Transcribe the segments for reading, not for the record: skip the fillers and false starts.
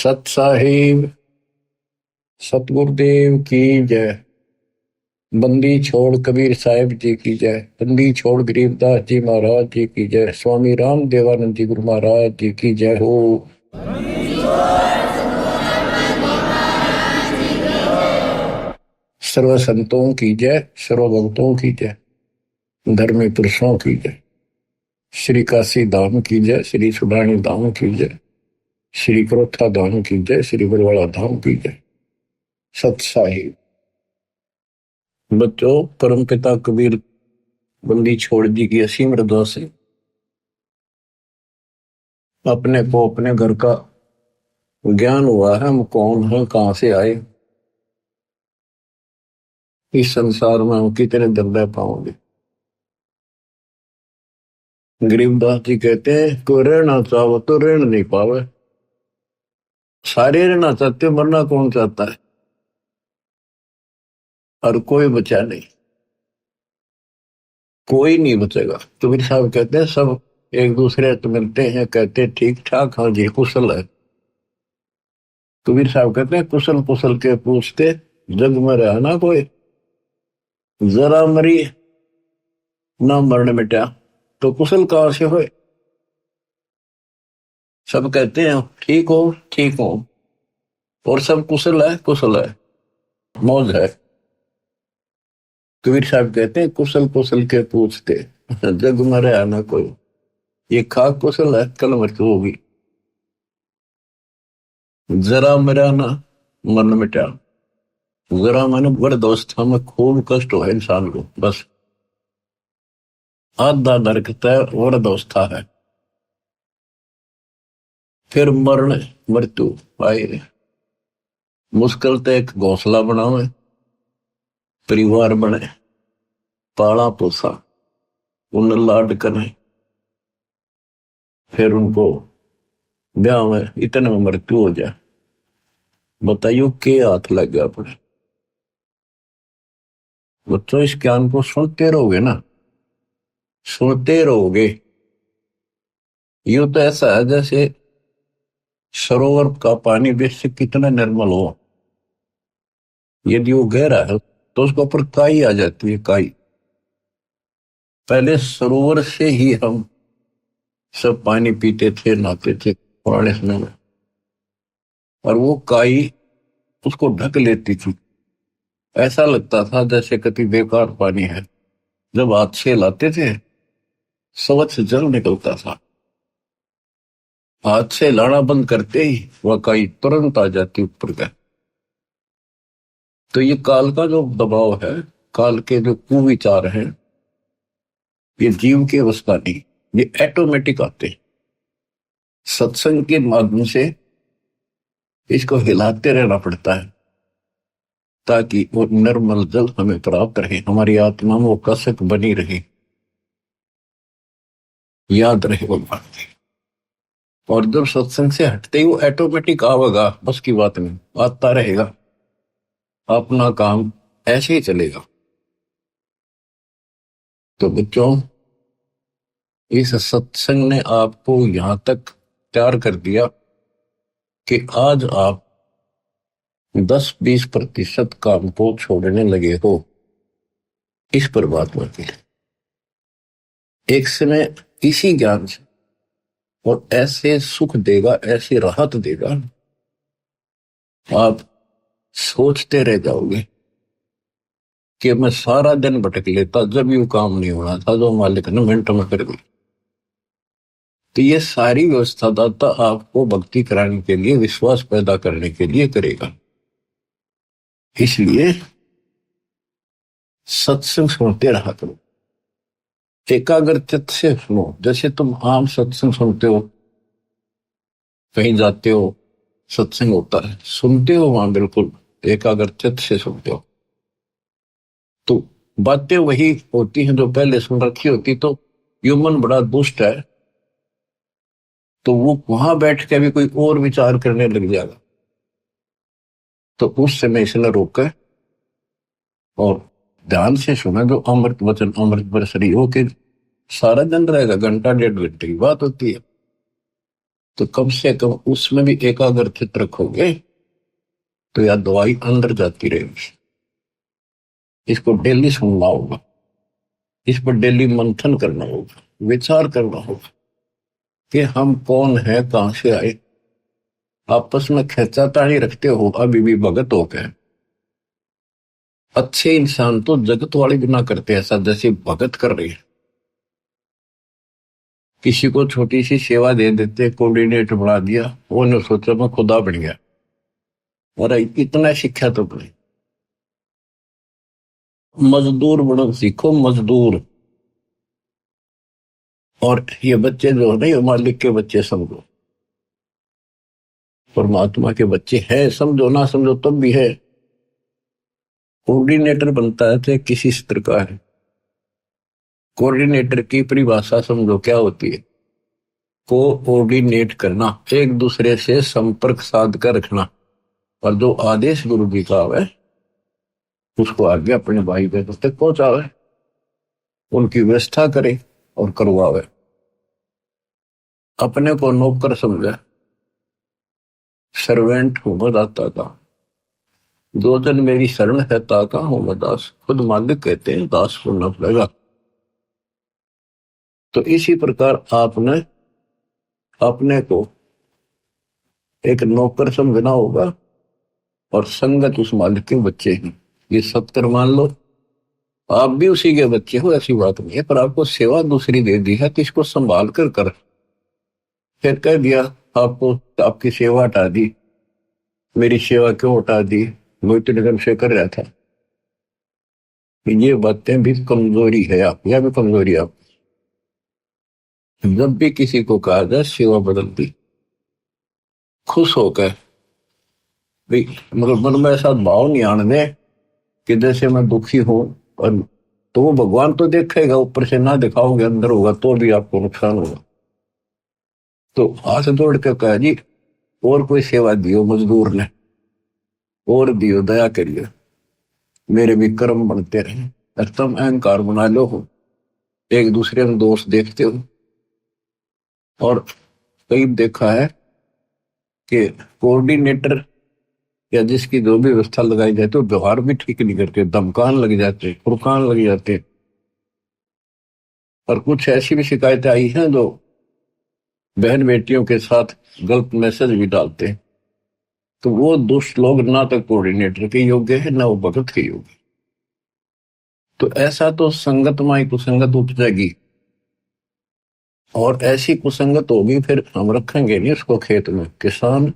सत साहिब सतगुरुदेव की जय। बंदी छोड़ कबीर साहिब जी की जय। बंदी छोड़ गरीबदास जी महाराज जी की जय। स्वामी राम देवानंद जी गुरु महाराज जी की जय हो। सर्व संतों की जय, सर्व भक्तों की जय, धर्मी पुरुषों की जय। श्री काशी धाम की जय, श्री सुडानी धाम की जय, श्री क्रोथा धाम की जय, श्री बरवाड़ा धाम की जय। सत साहिब बच्चों, परम पिता कबीर बंदी छोड़ जी की असीम रजा से अपने को अपने घर का ज्ञान हुआ है। हम कौन हैं, कहां से आए, इस संसार में हम कितने दिन रह पाओगे। गरीबदास जी कहते हैं कोई रहना चाहो तो रहना नहीं पावे। सारे रहना चाहते, मरना कौन चाहता है, और कोई बचा नहीं, कोई नहीं बचेगा। कबीर साहब कहते हैं सब एक दूसरे से मिलते हैं, कहते ठीक ठाक, हाँ जी कुशल है। कबीर साहब कहते हैं कुशल कुशल के पूछते जग में रहा ना कोई, जरा मरी ना मरण मिटा, तो कुशल कहां से होए। सब कहते हैं ठीक हो ठीक हो, और सब कुशल है, मौज है। कबीर साहब कहते हैं कुशल कुशल के पूछते जग में रहा ना कोई, ये खाक कुशल है, कल मृत्यु होगी। जरा मेरा ना मन मिटा, जरा मन बड़ दोस्त, हमें खूब कष्ट हो इंसान को, बस आधा नरकता है और दोस्ता है। फिर मरण मृत्यु आई, मुश्किल तो एक घोंसला बनावे, परिवार बने, पाला पोसा, उन लाड करे, फिर उनको ब्याह में इतने में मृत्यु हो जाए। बताइयो के हाथ लग गया अपने। बच्चों इस ज्ञान को सुनते रहोगे ना, सुनते रहोगे। यूं तो ऐसा है जैसे सरोवर का पानी बेशक कितना निर्मल हो, यदि वो गहरा है तो उसके ऊपर काई आ जाती है, काई। पहले सरोवर से ही हम सब पानी पीते थे, नहाते थे पुराने समय में, और वो काई उसको ढक लेती थी। ऐसा लगता था जैसे कभी बेकार पानी है। जब हाथ से लाते थे स्वच्छ जल निकलता था, हाथ से लाना बंद करते ही वह काई तुरंत आ जाती ऊपर का। तो ये काल का जो दबाव है, काल के जो कुविचार हैं, ये जीव की अवस्था नहीं, ये ऑटोमेटिक आते हैं। सत्संग के माध्यम से इसको हिलाते रहना पड़ता है ताकि वो निर्मल जल हमें प्राप्त रहे, हमारी आत्मा में वो कसक बनी रहे, याद रहे वो बात। और जब सत्संग से हटते ही वो ऑटोमेटिक आवेगा, बस की बात नहीं, आता रहेगा, अपना काम ऐसे ही चलेगा। तो बच्चों, इस सत्संग ने आपको यहां तक तैयार कर दिया कि आज आप 10-20% काम को छोड़ने लगे हो इस परमात्मा के लिए। एक समय इसी ज्ञान से और ऐसे सुख देगा, ऐसी राहत देगा, आप सोचते रह जाओगे कि मैं सारा दिन भटक लेता, जब यू काम नहीं होना था जो मालिक ने मिनटों में कर दी। तो ये सारी व्यवस्था दाता आपको भक्ति कराने के लिए, विश्वास पैदा करने के लिए करेगा। इसलिए सत्संग सुनते रहा करो, एकाग्र चित्त से सुनो। जैसे तुम आम सत्संग सुनते हो, कहीं जाते हो सत्संग होता है, सुनते हो वहां बिल्कुल एकाग्र चित्त से सुनते हो, तो बातें वही होती हैं जो पहले सुन रखी होती। तो ह्यूमन बड़ा दुष्ट है, तो वो वहां बैठ के भी कोई और विचार करने लग जाएगा। तो उस समय इसने रोका और ध्यान से सुना, जो अमृत वचन अमृत बरसरी हो के सारा दिन रहेगा, घंटा 1.5 घंटे की बात होती है। तो कम से कम उसमें भी एकाग्रचित रखोगे तो यह दवाई अंदर जाती रहेगी। इसको डेली सुनना होगा, इस पर डेली मंथन करना होगा, विचार करना होगा कि हम कौन है, कहां से आए। आपस में खेचातानी रखते हो अभी भी भगत हो गए। अच्छे इंसान तो जगत वाले भी ना करते ऐसा जैसे भगत कर रहे हैं। किसी को छोटी सी सेवा दे देते, कोऑर्डिनेटर बना दिया, वो ने सोचा मैं खुदा बन गया। और इतना शिक्षा तो नहीं। मजदूर बनो सीखो, मजदूर। और ये बच्चे जो है ना, ये मालिक के बच्चे समझो, परमात्मा के बच्चे हैं, समझो ना समझो तब भी है। कोऑर्डिनेटर बनता है तो किसी स्तर का है। कोऑर्डिनेटर की परिभाषा समझो क्या होती है। कोऑर्डिनेट करना, एक दूसरे से संपर्क साध कर रखना, और जो आदेश गुरु जी का है उसको आगे अपने भाई बहनों तक पहुंचावे, उनकी व्यवस्था करे और करवावे। अपने को नौकर समझे, सर्वेंट हूं मैं दाता का, दो जन मेरी शरण है ताका हूं मैं दास। खुद मालिक कहते हैं दास को न पड़ेगा। तो इसी प्रकार आपने अपने को एक नौकर समझना होगा, और संगत उस मालिक के बच्चे हैं। ये सत्तर मान लो, आप भी उसी के बच्चे हो, ऐसी बात नहीं है, पर आपको सेवा दूसरी दे दी है तो इसको संभाल कर फिर कह दिया आपको आपकी सेवा हटा दी। मेरी सेवा क्यों हटा दी, वो इतने दिन से कर रहा था। ये बातें भी कमजोरी है आप, या भी कमजोरी आप। जब भी किसी को कहा जाए सेवा बदल दी, खुश होकर भाई, मगर मन में ऐसा भाव नहीं आने दे कि जैसे मैं दुखी हूं। और तो वो भगवान तो देखेगा, ऊपर से ना दिखाओगे अंदर होगा तो भी आपको नुकसान होगा। तो हाथ जोड़ के कहा जी, और कोई सेवा दियो मजदूर ने, और दियो, दया करिए, मेरे भी कर्म बनते रहे। एकदम अहंकार बना लो हो, एक दूसरे में दोष देखते हो। और कई देखा है कि कोऑर्डिनेटर या जिसकी जो भी व्यवस्था लगाई जाती है, व्यवहार भी ठीक नहीं करते, धमकान लग जाते, फुरकान लग जाते। और कुछ ऐसी भी शिकायतें आई हैं जो बहन बेटियों के साथ गलत मैसेज भी डालते हैं। तो वो दुष्ट लोग ना तो कोऑर्डिनेटर के योग्य है, ना वो भगत के योग्य। तो ऐसा तो संगत माई कुसंगत उपजेगी, और ऐसी कुसंगत होगी फिर हम रखेंगे नहीं उसको खेत में। किसान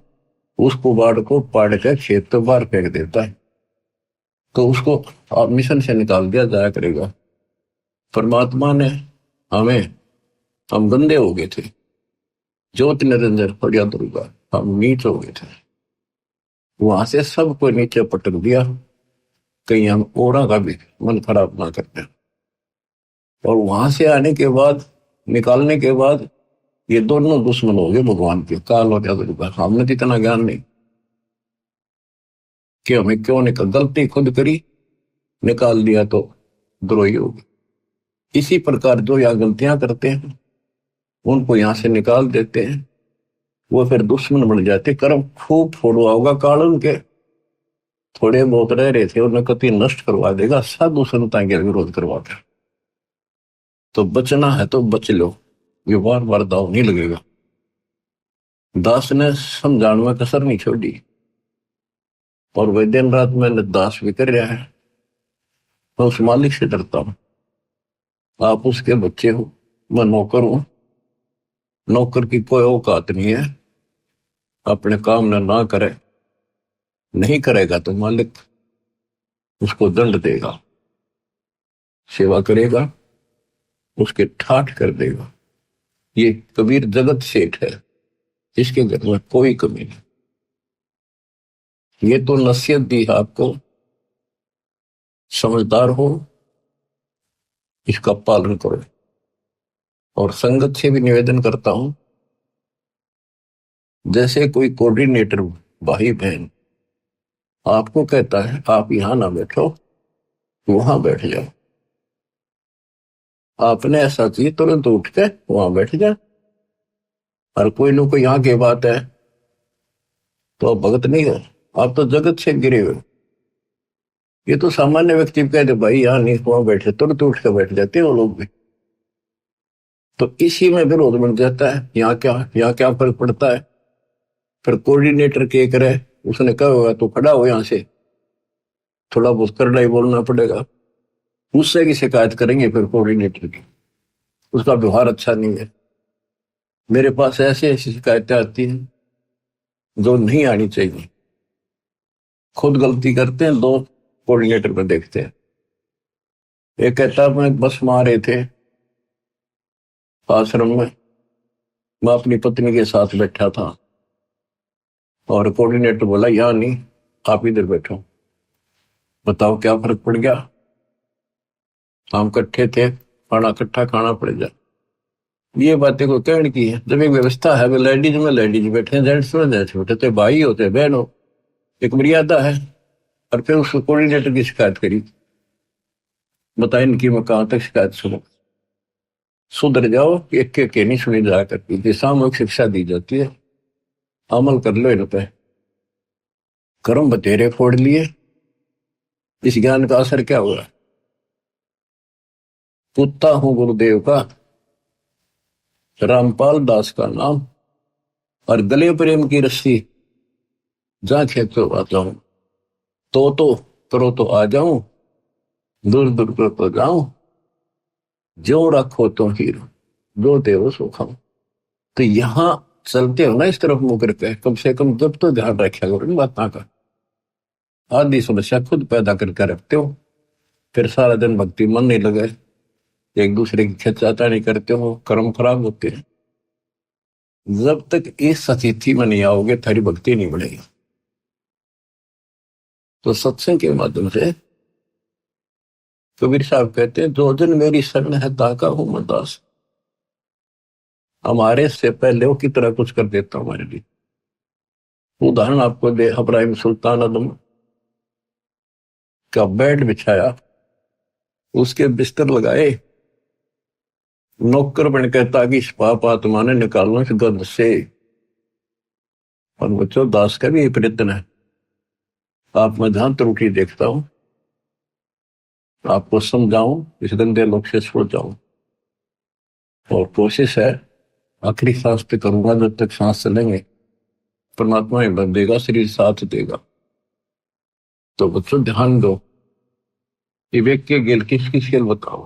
उस कुबाड़ को पाड़ कर खेत तो बाहर फेंक देता है, तो उसको आप मिशन से निकाल दिया जाया करेगा। परमात्मा ने हमें, हम गंदे हो गए थे, ज्योति निरंजन फरिया दुर्गा, हम नीच हो गए थे, वहां से सबको नीचे पटक दिया। कहीं हम ओरा का भी मन खराब ना करते। और वहां से आने के बाद, निकालने के बाद, ये दोनों दुश्मन हो गए भगवान के, काल और दुर्गा। हमने तो इतना ज्ञान नहीं कि हमें क्यों निकल, गलती खुद करी, निकाल दिया तो द्रोही हो गए। इसी प्रकार जो यहाँ गलतियां करते हैं उनको यहां से निकाल देते हैं, वो फिर दुश्मन बन जाते। कर्म खूब फोड़वा होगा काल उनके, थोड़े बहुत रह रहे थे उन्हें कति नष्ट करवा देगा, साधु संतां के विरोध करवा कर। तो बचना है तो बच लो, ये बार बार दाव नहीं लगेगा। दास ने समझाने में कसर नहीं छोड़ी, और वह दिन रात में दास भी कर रहा है। मैं उस मालिक से डरता हूं, आप उसके बच्चे हो, मैं नौकर हूं। नौकर की कोई औकात नहीं है, अपने काम ना करे, नहीं करेगा तो मालिक उसको दंड देगा, सेवा करेगा उसके ठाठ कर देगा। ये कबीर जगत सेठ है, इसके घर में कोई कमी नहीं। ये तो नसीहत दी है आपको, समझदार हो, इसका पालन करो। और संगत से भी निवेदन करता हूं, जैसे कोई कोऑर्डिनेटर भाई बहन आपको कहता है आप यहां ना बैठो, वहां बैठ जाओ, आपने ऐसा चाहिए तुरंत उठ के वहां बैठ जाए। और कोई लोग को यहाँ की बात है तो आप भगत नहीं हो, आप तो जगत से गिरे हुए। ये तो सामान्य व्यक्ति कहते भाई यहाँ नहीं, वहां बैठे तुरंत उठ के बैठ जाते हैं वो लोग भी। तो इसी में विरोध बन जाता है। यहाँ क्या फर्क पड़ता है। फिर कोऑर्डिनेटर के करे, उसने कहा होगा तो खड़ा हो यहाँ से, थोड़ा बहुत करड़ा ही बोलना पड़ेगा, उससे की शिकायत करेंगे फिर कोऑर्डिनेटर की, उसका व्यवहार अच्छा नहीं है। मेरे पास ऐसी ऐसी शिकायतें आती हैं जो नहीं आनी चाहिए। खुद गलती करते हैं, दो कोऑर्डिनेटर पर देखते हैं। एक कहता है मैं बस में आ रहे थे आश्रम में, मैं अपनी पत्नी के साथ बैठा था और कोऑर्डिनेटर बोला यहाँ नहीं, आप इधर बैठो। बताओ क्या फर्क पड़ गया। हम इकट्ठे थे, खाना इकट्ठा खाना पड़ जाए। ये बातें को कहने की है। जब एक व्यवस्था है, लेडीज में लेडीज बैठे, जेंट्स में जेंट्स बैठे, तो भाई होते बहन हो, एक मर्यादा है। और फिर उस कोऑर्डिनेटर की शिकायत करी, बताए इनकी मैं कहां तक शिकायत सुनूं। सुधर जाओ, एक के नहीं सुनी जा करती, सामूहिक शिक्षा दी जाती है, अमल कर लो इन पे। कर्म बतेरे फोड़ लिए, इस ज्ञान का असर क्या हुआ। कुत्ता हूं गुरुदेव का, रामपाल दास का नाम, और गले प्रेम की रस्सी जहां खेतो आ जाऊं, तो करो तो आ जाऊं, दूर दूर कर तो जाऊं, जो रखो तो हीरो, जो देव सो खाऊं। तो यहां चलते हो ना इस तरफ मुंह करके, कम से कम जब तो ध्यान रखा करो इन बातों का। आदि समस्या खुद पैदा करके रखते हो, फिर सारा दिन भक्ति मन नहीं लगे, एक दूसरे की खिंचाता नहीं करते हो, कर्म खराब होते हैं। जब तक इस स्थिति में नहीं आओगे थारी भक्ति नहीं बढ़ेगी। तो सत्संग के माध्यम से कबीर साहब कहते हैं, जो जन मेरी शरण है ताका हूं मैं दास। हमारे से पहले वो की तरह कुछ कर देता हमारे लिए। उदाहरण आपको दे, इब्राहिम सुल्तान आदम का बेड बिछाया, उसके बिस्तर लगाए, नौकर बन कहता कि इस पाप आत्मा ने निकालना इस गंध से। और बच्चों, दास का भी ये प्रयत्न है। आप मैं जहां त्रुटि देखता हूं आपको समझाऊं, इस गंदे लोग से छुड़ जाऊं। और कोशिश है आखिरी सांस पे करूंगा, जब तक सांस चलेंगे परमात्मा हिम्मत देगा, शरीर साथ देगा। तो बच्चों ध्यान दो, विवेक के गेल किस किस खेल बताओ,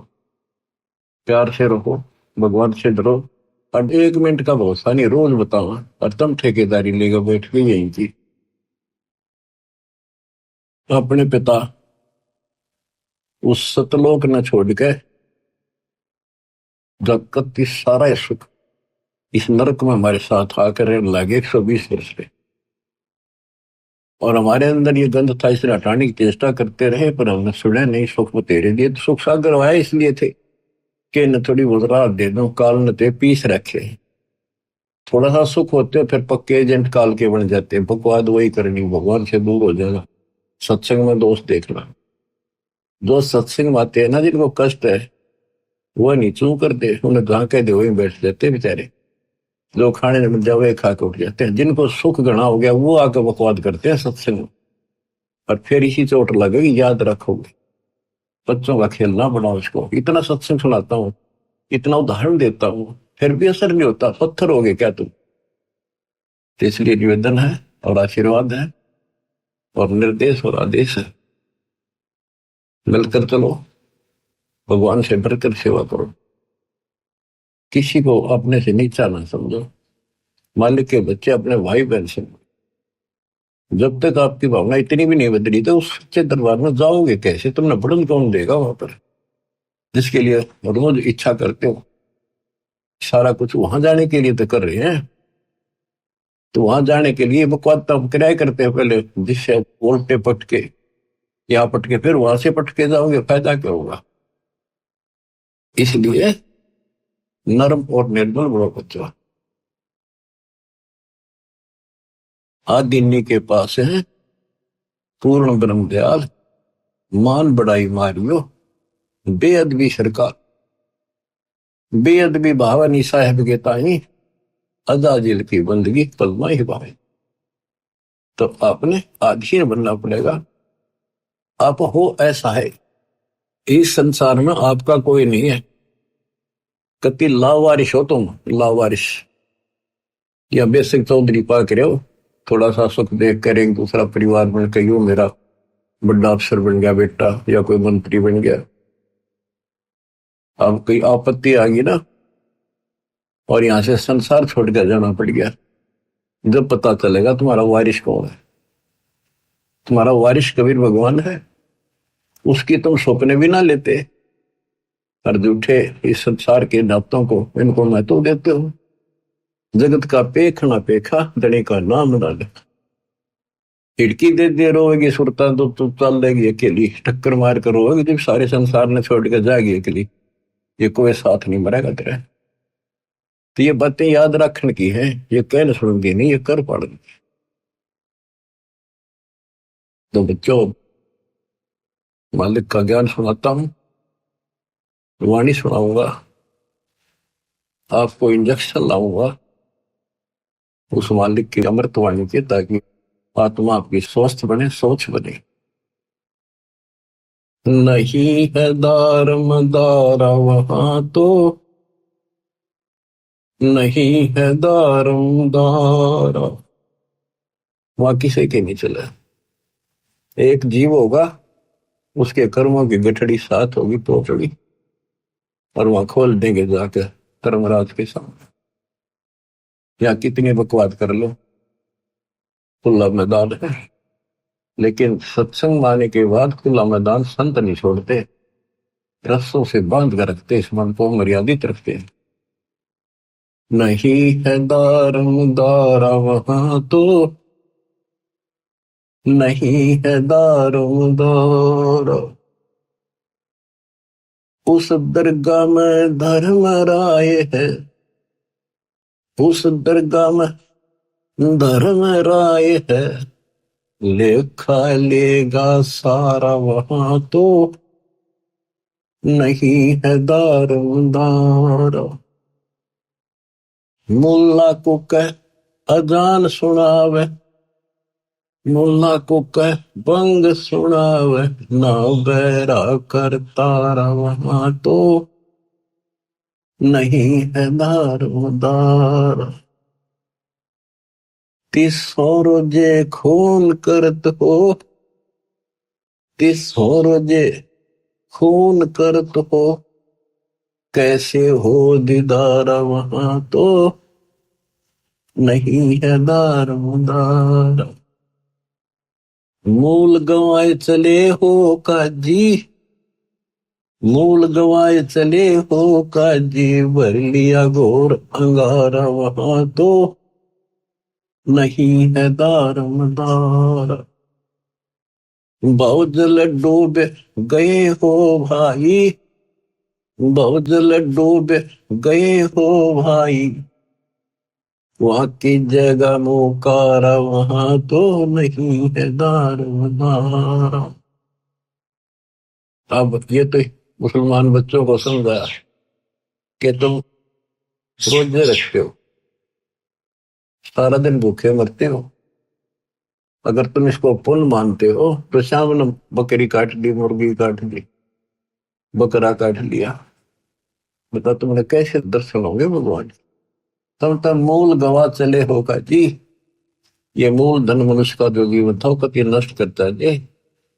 प्यार से रहो, भगवान से डरो, और 1 मिनट का भरोसा नहीं, रोज बताओ। और तुम ठेकेदारी लेगा बैठ के यहीं की। अपने पिता उस सतलोक न छोड़ के जगत की सारा सुख इस नरक में हमारे साथ आकर लगे 120 वर्ष पे, और हमारे अंदर ये गंध था, इसे हटाने की चेष्टा करते रहे, पर हमने सुने नहीं। सुख में तेरे दिए, तो सुख सागर आए इसलिए थे कि न थोड़ी बहुत राहत दे दो, काल न ते पीस रखे। थोड़ा सा सुख होते फिर पक्के एजेंट काल के बन जाते, बकवाद वही करनी, भगवान से दूर हो जाना, सत्संग में दोष देखना। जो सत्संग में आते हैं ना, जिनको कष्ट है वो नीचू कर दे, उन्हें जहां कह दे वही बैठ जाते बेचारे। जो खाने में मिल जाए वही खा के उठ जाते हैं। जिनको सुख घना हो गया वो आकर बकवाद करते हैं सत्संग में, और फिर इसी चोट लगेगी, याद रखोगे। बच्चों का खेलना बनाओ इसको। इतना सत्संग सुनाता हूँ, इतना उदाहरण देता हूँ, फिर भी असर नहीं होता, पत्थर हो गए क्या तुम। तो इसलिए निवेदन है और आशीर्वाद है और निर्देश और आदेश है, मिलकर चलो, भगवान से बढ़कर सेवा करो, किसी को अपने से नीचा ना समझो, मालिक के बच्चे अपने भाई बहन से। जब तक आपकी भावना इतनी भी नहीं बदली तो उस सच्चे दरबार में जाओगे कैसे। तुमने बढ़न कौन देगा वहां पर, जिसके लिए रोज इच्छा करते हो। सारा कुछ वहां जाने के लिए तो कर रहे हैं, तो वहां जाने के लिए बकवाद तो हम किराए करते हैं पहले, जिससे उल्टे पटके यहाँ पटके फिर वहां से पटके जाओगे, फायदा क्या होगा। इसलिए नर्म और निर्मल बड़ो बच्चा। आदिन्नी के पास है पूर्ण ब्रह्म दयाल, मान बढ़ाई मारियो बेअदबी सरकार। बेअदबी भावनी साहेब के ताई अजाजिल की बंदगी पलमा ही पाए। तो आपने आधीन बनना पड़ेगा। आप हो ऐसा है, इस संसार में आपका कोई नहीं है। कति लावारिश हो तुम, लावारिश या बेसिक चौधरी पा के रहो। थोड़ा सा सुख देख कर एक दूसरा परिवार बन के यूं मेरा बड़ा अफसर बन गया बेटा, या कोई मंत्री बन गया। अब कोई आपत्ति आ गई ना, और यहां से संसार छोड़ कर जाना पड़ गया, जब पता चलेगा तुम्हारा वारिश कौन है। तुम्हारा वारिश कबीर भगवान है, उसकी तुम सपने भी ना लेते। और झूठे इस संसार के नातों को, इनको महत्व देते हो। जगत का पेख ना पेखा, धनी का नाम ना ले। खिड़की दे दे रोएगी सुरता तो तू चल देगी अकेली, टक्कर मार कर रोएगी जब सारे संसार ने छोड़ के जाएगी अकेली। ये कोई साथ नहीं मरेगा तेरा। तो ये बातें याद रखने की है, ये कहने सुनगी नहीं, ये कर पड़ेगी। तो बच्चों, मालिक का ज्ञान सुनाता हूं, वाणी सुनाऊंगा, आपको इंजेक्शन लाऊंगा उस मालिक की अमृत वाणी के, ताकि आत्मा आपकी स्वस्थ बने, सोच बने। नहीं है दार मदारा वहां तो, नहीं है दारम दारा, वहां किसी के नहीं चला। एक जीव होगा, उसके कर्मों की गठड़ी साथ होगी पोचड़ी, और वहां खोल देंगे जाकर धर्मराज के सामने। या कितनी बकवाद कर लो, खुला मैदान है। लेकिन सत्संग माने के बाद खुला मैदान संत नहीं छोड़ते, रस्सों से बांध कर रखते, इस मन को मर्यादित रखते। नहीं है दारम दारा वहां तो, नहीं है दारम दारा, उस दरगाह में धर्म राय है, उस दरगाह में धर्म राय है। लेखा लेगा सारा वहां तो, नहीं है दारम दारा। मुल्ला को कह अजान सुनावे, मुल्ला को कह बंग सुनावे, ना बैरा कर तारा वहां तो, नहीं है दारोदार। तिसो रोजे खून करत हो, तिसो रोजे खून करत हो, कैसे हो दीदार वहां तो, नहीं है दारोदार। मूल गवाए चले हो काजी, मूल गवाए चले हो काजी, भर लिया घोर अंगारा वहां तो, नहीं है दारमदार। बहुजल डूब गए हो भाई, बहुजल डूब गए हो भाई, वहां की जगह मुकारा वहां तो, नहीं है दारमदार। अब ये तो मुसलमान बच्चों को समझाया कि तुम रोजे रखते हो, सारा दिन भूखे मरते हो। अगर तुम इसको पुण्य मानते हो तो शाम ने बकरी काट ली, मुर्गी काट ली, बकरा काट लिया, बता तुमने कैसे दर्शन होंगे भगवान। तुम तब मूल गवा चले होगा जी। ये मूल धन मनुष्य का जो जीवन था कभी नष्ट करता है जी।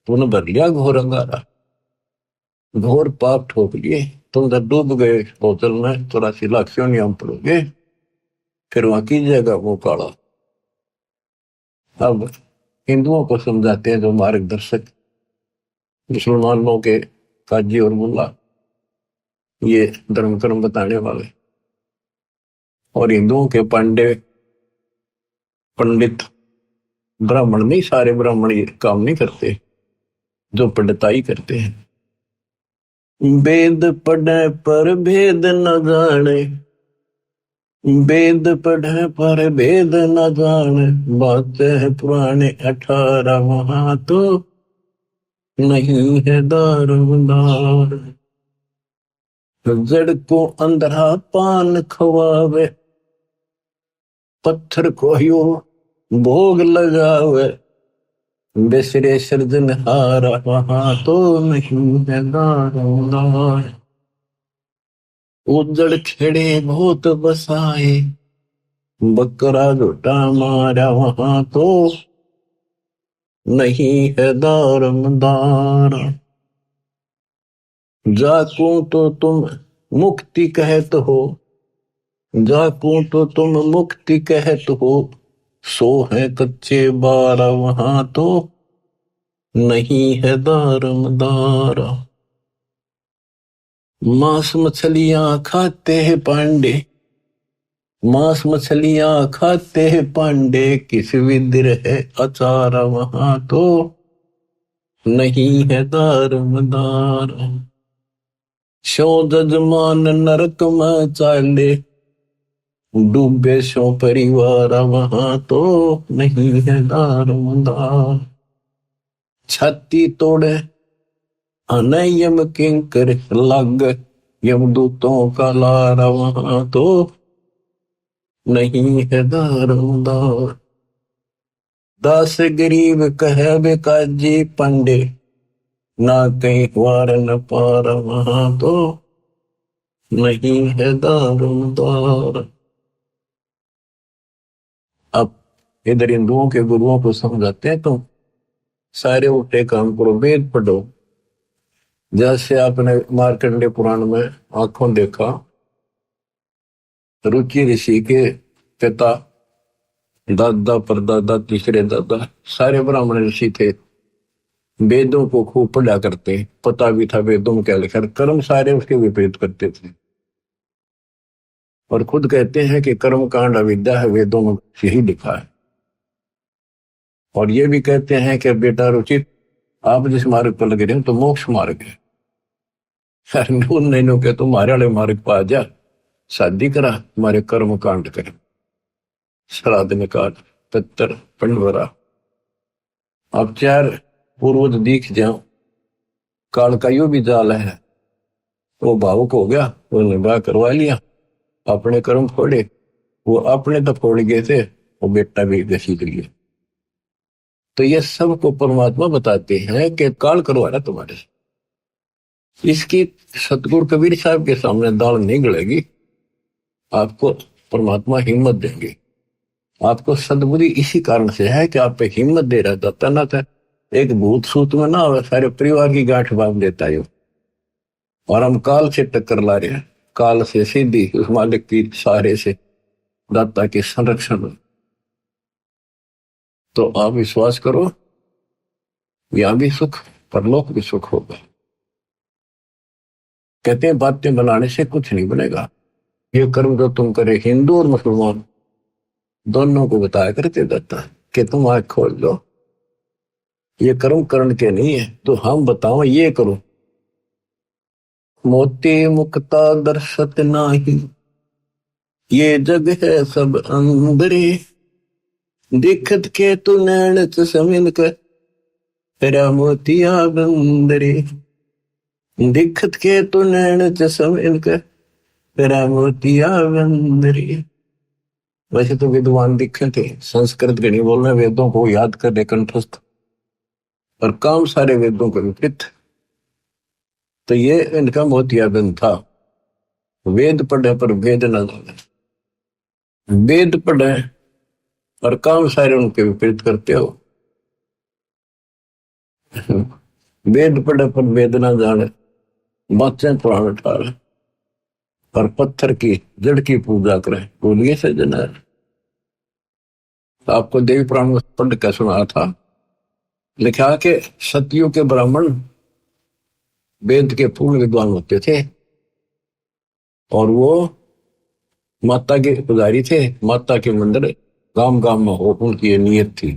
तूने भर लिया घोर अंगारा, घोर पाप ठोक लिए, तुम जब डूब गए होटल में 84 लाख क्यों नहीं हम पड़ोगे, फिर वहां कीजिएगा वो काला। अब हिंदुओं को समझाते हैं जो मार्गदर्शक, मुसलमानों के काजी और मुल्ला, ये धर्म कर्म बताने वाले, और हिंदुओं के पांडे पंडित, ब्राह्मण नहीं, सारे ब्राह्मण ये काम नहीं करते, जो पंडिताई करते हैं। वेद पढ़े पर भेद न जाने, वेद पढ़े पर भेद न जाने, बातें है पुराने 18 वहां तो, नहीं है दारोदार। जड़ को अंधरा पान खवावे, पत्थर को यो भोग लगावे, बिसरे सृजनहार वहां तो नहीं है दारोमदार। उजड़ खेड़े बहुत बसाए, बकरा झूठा मारा वहां तो नहीं है दारोमदार। जाकू तो तुम मुक्ति कहत हो, जाकू तो तुम मुक्ति कहत हो, सो है कच्चे बारा वहां तो नहीं है दारोमदार। मांस मछलियां खाते हैं पांडे, मांस मछलियां खाते हैं पांडे, किस विद्र है अचार वहां तो नहीं है दारोमदार। शो जजमान नरक में चाले, डूबे शो परिवार वहां तो नहीं है दारोमदार। छाती तोड़े अनयम किंकर लग, यमदूतों का लारा वहां तो नहीं है दारोमदार। दास गरीब कहे बेकाजी पंडे, ना कहीं वार न पार वहां तो नहीं है दारोमदार। अब इधर हिंदुओं के गुरुओं को समझाते हैं, तो सारे उल्टे काम करो, वेद पढ़ो। जैसे आपने मार्कंडे पुराण में आंखों देखा, रुचि ऋषि के पिता, दादा परदादा तीसरे दादा सारे ब्राह्मण ऋषि थे, वेदों को खूब पढ़ा करते, पता भी था वेदों में क्या लिखा, कर्म सारे उसके विपरीत करते थे। और खुद कहते हैं कि कर्म कांड अविद्या है, वेदों में यही लिखा है। और ये भी कहते हैं कि बेटा रुचित, आप जिस मार्ग पर लगे रहे तो मोक्ष मार्ग है, नहीं के तुम्हारे वाले मार्ग पर आ जा, शादी करा, तुम्हारे कर्म कांड कर, श्राद्ध निकाल, पितर पंडवरा। अब चार पूर्वज दिख जाओ, काल का यो भी जाल है, वो भावुक हो गया, वो निभा करवा लिया, अपने कर्म फोड़े, वो अपने तो फोड़ गए थे, वो बेटा भी घसीट गया। तो ये सबको परमात्मा बताते हैं कि काल करवाना तुम्हारे से। इसकी सतगुरु कबीर साहब के सामने दाल नहीं गलेगी, आपको परमात्मा हिम्मत देंगे। आपको सदबुद्धि इसी कारण से है कि आप पे हिम्मत दे रहा था, ना था एक भूत सूत में ना हो, सारे परिवार की गांठ बांध देता है। और हम काल से टक्कर ला रहे हैं, काल से सीधी उस मालिक की सहारे से, दाता के संरक्षण में। तो आप विश्वास करो, यहां भी सुख, परलोक भी सुख होगा। कहते हैं बातें बनाने से कुछ नहीं बनेगा। ये कर्म जो तुम करे, हिंदू और मुसलमान दोनों को बताया करते दाता कि तुम आंख खोल लो, ये कर्म करण के नहीं है, तो हम बताओ ये करो। मोती मुक्ता दर्शत नाही, ये जग है सब अंदरे, दिखत के तू नैन समिन कर, तेरा मोतिया बंदरे, दिखत के तू नैन समिन कर, तेरा मोतिया बंदरे। वैसे तो विद्वान दिखे थे, संस्कृत के नहीं बोल रहे, वेदों को याद कर ले कंठस्थ, और काम सारे वेदों के विपरीत। तो ये इनका मोतियाबिंद था। वेद पढ़े पर वेद न जाने, वेद पढ़े और काम सारे उनके विपरीत करते हो। वेद पढ़े पर वेद न जाने, बातें पुराण ठार, और पत्थर की जड़ की पूजा करें, बोलिए से जना। आपको देवी पुराण में पढ़ के सुना था, लिखा कि सतियों के ब्राह्मण वेद के पूर्ण विद्वान होते थे, और वो माता के पुजारी थे, माता के मंदिर गांव गांव में हो, उनकी ये नियत थी।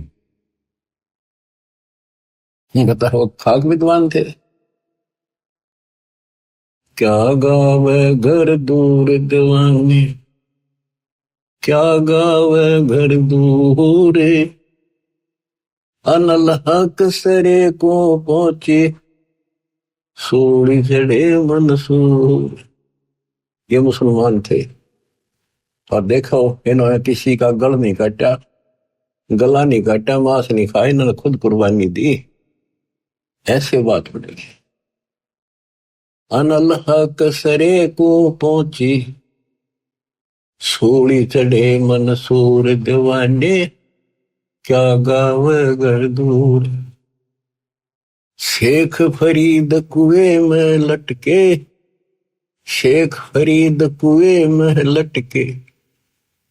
बताओ, खाक विद्वान थे। क्या गावे घर दूर दीवाने, क्या गावे घर दूर, अनल हक सरे को पहुंचे, सोड़ी चढ़े मंसूर। ये मुसलमान थे, और देखो इन्होंने किसी का गल नहीं काटा, गला नहीं काटा, मांस नहीं खाया, इन्होंने खुद कुर्बानी दी। ऐसे बात बनेगी। अनल कसरे को पहुंची, सूली चढ़े मंसूर दीवाने, क्या गाव घर दूर। शेख फरीद कुएं में लटके, शेख फरीद कुएं में लटके,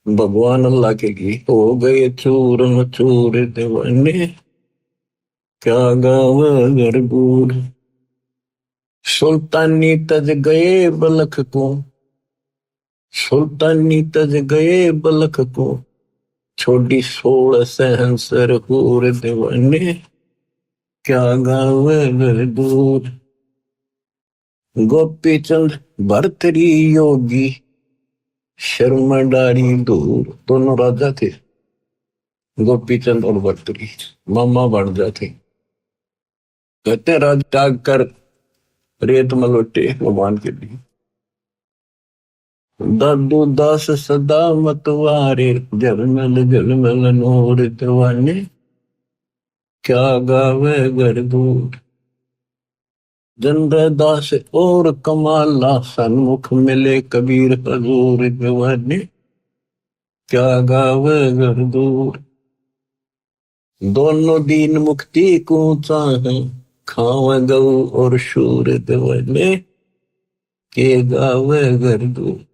भगवान अल्लाह के लिए हो गए चूर मचूर दीवाने, क्या गाव घर दूर। सुल्तानी तज गए बलख को, सुल्तानी तज गए बलख को, छोड़ी 16 सहंसर हूर दीवाने, क्या गाव घर दूर। गोपी चंद भरतरी योगी, शर्मा डारी दूर। दोनों राजा थे, गोपी चंद और भरतरी, मामा भांजा थे। कहते राज त्याग कर रेत में लौटे भगवान के लिए। दादू दास सदा मतवारे, झलमल झलमल नूर दीवाने, क्या गावे घर दूर। जंद्र दास और कमाला, सन्मुख मिले कबीर हजूर दीवाने, क्या गावे घर दूर। दोनों दीन मुक्ति को चाहे, खावे गऊ और शूर दीवाने, के गावे घर दूर।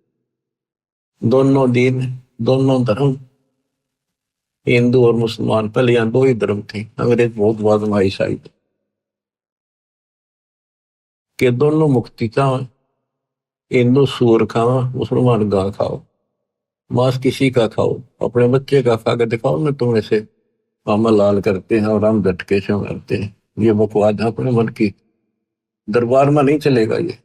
दोनों दीन, दोनों धर्म, हिंदू और मुसलमान, पहले यहाँ 2 ही धर्म थे, अंग्रेज बहुत बाद में आई शायद, के दोनों मुक्ति चाहो। हिंदू सूअर खाओ, मुसलमान गां खाओ, मांस किसी का खाओ, अपने बच्चे का खा के दिखाओ ना तुम ऐसे मामा लाल करते हैं और हम झटके से मारते हैं। ये बकवाद है अपने मन की, दरबार में नहीं चलेगा ये।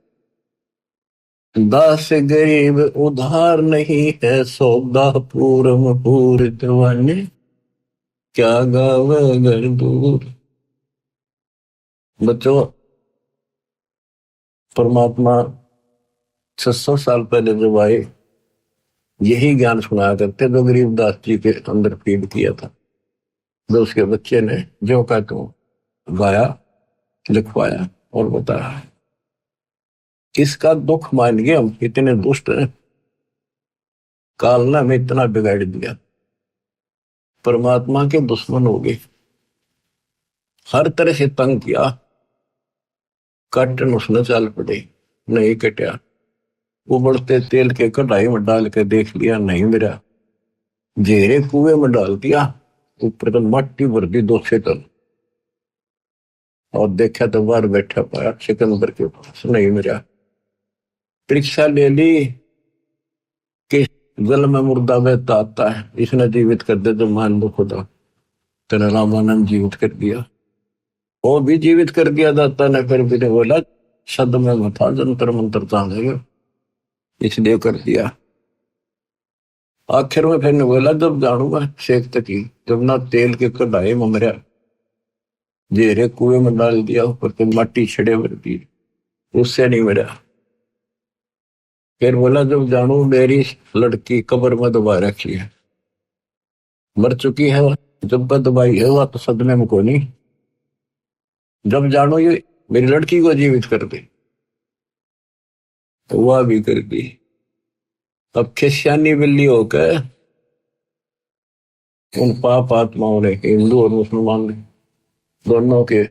दास गरीब उधार नहीं है, सौदा पूरम पूर दीवाने, क्या गावे घर दूर। बच्चों, परमात्मा 600 साल पहले जब आए, यही ज्ञान सुनाया करते जो गरीबदास जी के अंदर फीड किया था, जो उसके बच्चे ने जो का तो गाया, लिखवाया और बताया। इसका दुख मान गए हम, इतने दुष्ट हैं, काल ने हमें इतना बिगाड़ दिया, परमात्मा के दुश्मन हो गए, हर तरह से तंग किया, काटन उसने चाल पड़े, नहीं कटा। उबलते तेल के कढ़ाई में डाल के देख लिया, नहीं मिला, जेरे कुएं में डाल दिया, ऊपर तो मट्टी भर दी 200 टन, और देखा तो बाहर बैठा पाया सिकंदर के पास, नहीं मिला। परीक्षा ले ली कि जल में मुर्दा बहता आता है, इसने जीवित कर दे तो मान लो खुदा, तेरा रामानंद जीवित कर दिया, वो भी जीवित कर दिया दाता ने। फिर भी ने बोला शब्द में मथा जंतर मंत्र तांगेगा, इसलिए कर दिया। आखिर में फिर ने बोला जब जानूंगा शेख तकी, जब ना तेल के कढ़ाई में मरा, जेरे कुएं में डाल दिया, ऊपर तो माटी छड़े भर दी, उससे नहीं मरा। फिर बोला जब जानू मेरी लड़की कब्र में दबा रखी है, मर चुकी है, जब दबाई है वह तो सदमे में को नहीं, जब जानो ये मेरी लड़की को जीवित कर दे, तो वह भी कर दी। अब खिस्यानी बिल्ली होकर उन पाप आत्माओं ने, हिंदू और मुसलमान ने, दोनों के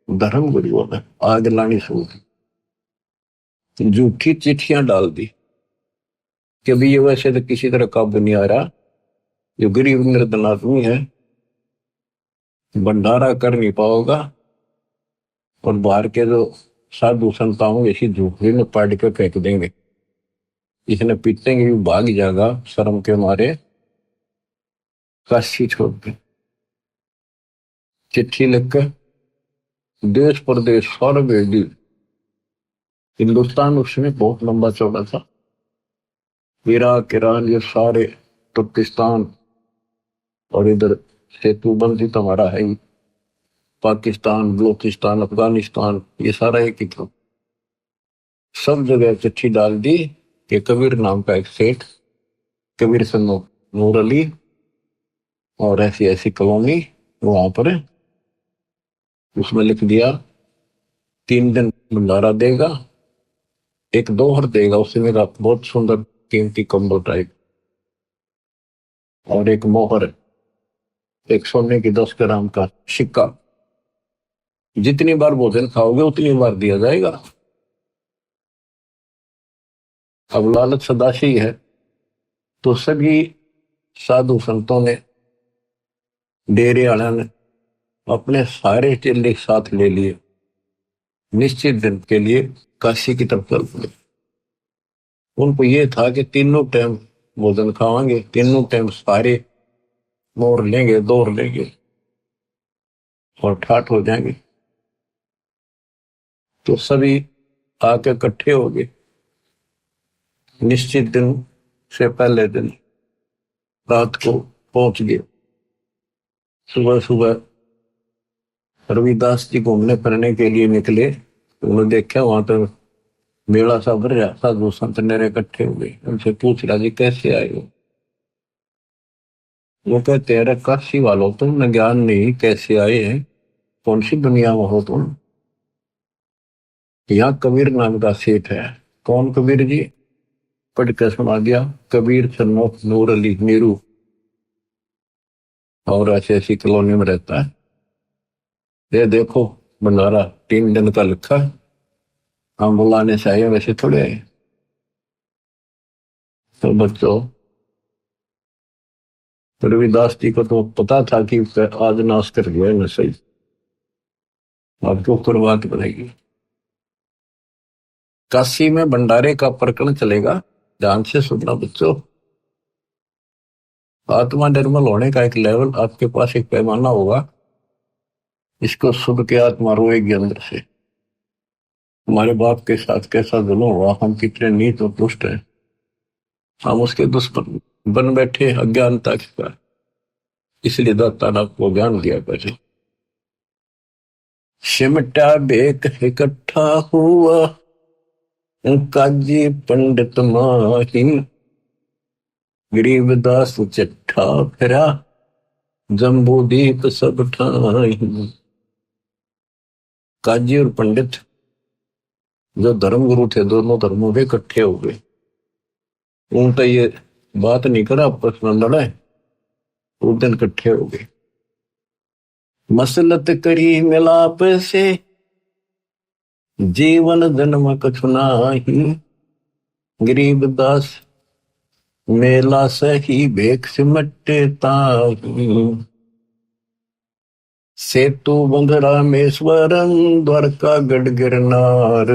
धर्म गुरुओं ने आग लानी शुरू की, झूठी चिट्ठियां डाल दी कि अभी ये वैसे तो किसी तरह काबू नहीं आ रहा, जो गरीब निर्धन आदमी है भंडारा कर नहीं पाओगा, और बाहर के जो साधु संताओं ऐसी झूठी में पाड़ के फेंक देंगे, इसने पीटेंगे भी भाग जाएगा शर्म के मारे, काशी छोड़ के। चिट्ठी लिखकर देश प्रदेश सारे भेज दी। हिंदुस्तान उसमें बहुत लंबा चौड़ा था, इराक ईरान ये सारे, तुर्किस्तान, और इधर सेतुबंदी तो हमारा है ही, पाकिस्तान, बलूचिस्तान, अफगानिस्तान, ये सारा एक ही था। सब जगह चिट्ठी डाल दी कि कबीर नाम का एक सेठ कबीर सन नूर अली और ऐसी ऐसी कॉलोनी वहां पर है। उसमें लिख दिया 3 दिन भंडारा देगा, एक दोहर देगा उसे मेरा बहुत सुंदर कीमती कंबल टाइप, और एक मोहर, एक सोने की 10 ग्राम का सिक्का। जितनी बार भोजन खाओगे उतनी बार दिया जाएगा। अब लालच सदाशी है, तो सभी साधु संतों ने, डेरे वाला ने अपने सारे चेले साथ ले लिए, निश्चित दिन के लिए काशी की तरफ चल पड़े। उनको ये था कि तीनों टाइम भोजन खावांगे, तीनों टाइम सारे मोर लेंगे, दौड़ लेंगे और ठाठ हो जाएंगे। तो सभी आके इकट्ठे हो गए। निश्चित दिन से पहले दिन रात को पहुंच गए। सुबह सुबह रविदास जी घूमने फिरने के लिए निकले। उन्होंने देखा वहां तो मेला सा भर रहा, साधु संत नेरे इकट्ठे हो गए। उनसे पूछ रहा जी कैसे आए हो? वो कहते हैं अरे काशी वालों, तुमने ज्ञान नहीं, कैसे आए हैं, कौन सी दुनिया में हो तुम? यहाँ कबीर नाम का सेठ है। कौन कबीर जी? पढ़ के सुना दिया, कबीर सन्नो नूर अली नीरू, और ऐसी ऐसी कॉलोनी में रहता है। ये देखो भंडारा 3 दिन का लिखा, हम बुलाने से आए, वैसे थोड़े आए। तो बच्चों, रविदास जी को तो पता था कि आज नाश कर गया न सही, आपको कुर्बात बनेगी। काशी में भंडारे का प्रकरण चलेगा, ध्यान से सुनना बच्चों। आत्मा निर्मल होने का एक लेवल आपके पास, एक पैमाना होगा, इसको सुन के आत्मा रोएगी अंदर से। हमारे बाप के साथ कैसा जुल्म हुआ, हम कितने नीच और दुष्ट हैं, हम उसके दुश्मन बन बैठे अज्ञानता के कारण। इसलिए दाता ने आपको ज्ञान दिया पहले। सिमटा बेक इकट्ठा हुआ, काजी पंडित माहिन, गरीबदास चट्ठा फिरा, जम्बूदीप सब ठाहिन। काजी और पंडित जो धर्म गुरु थे, दोनों धर्मों के इकट्ठे हो गए। उनका ये बात नहीं करा, आपस में लड़ाए, उस दिन इकट्ठे हो गए। मसलत करी मिलाप से, जीवन जन्म कछु नाही, गरीबदास मेला सही भेख सिमटे ताही। सेतु बंध रामेश्वरम, द्वारका गढ़ गिरनार,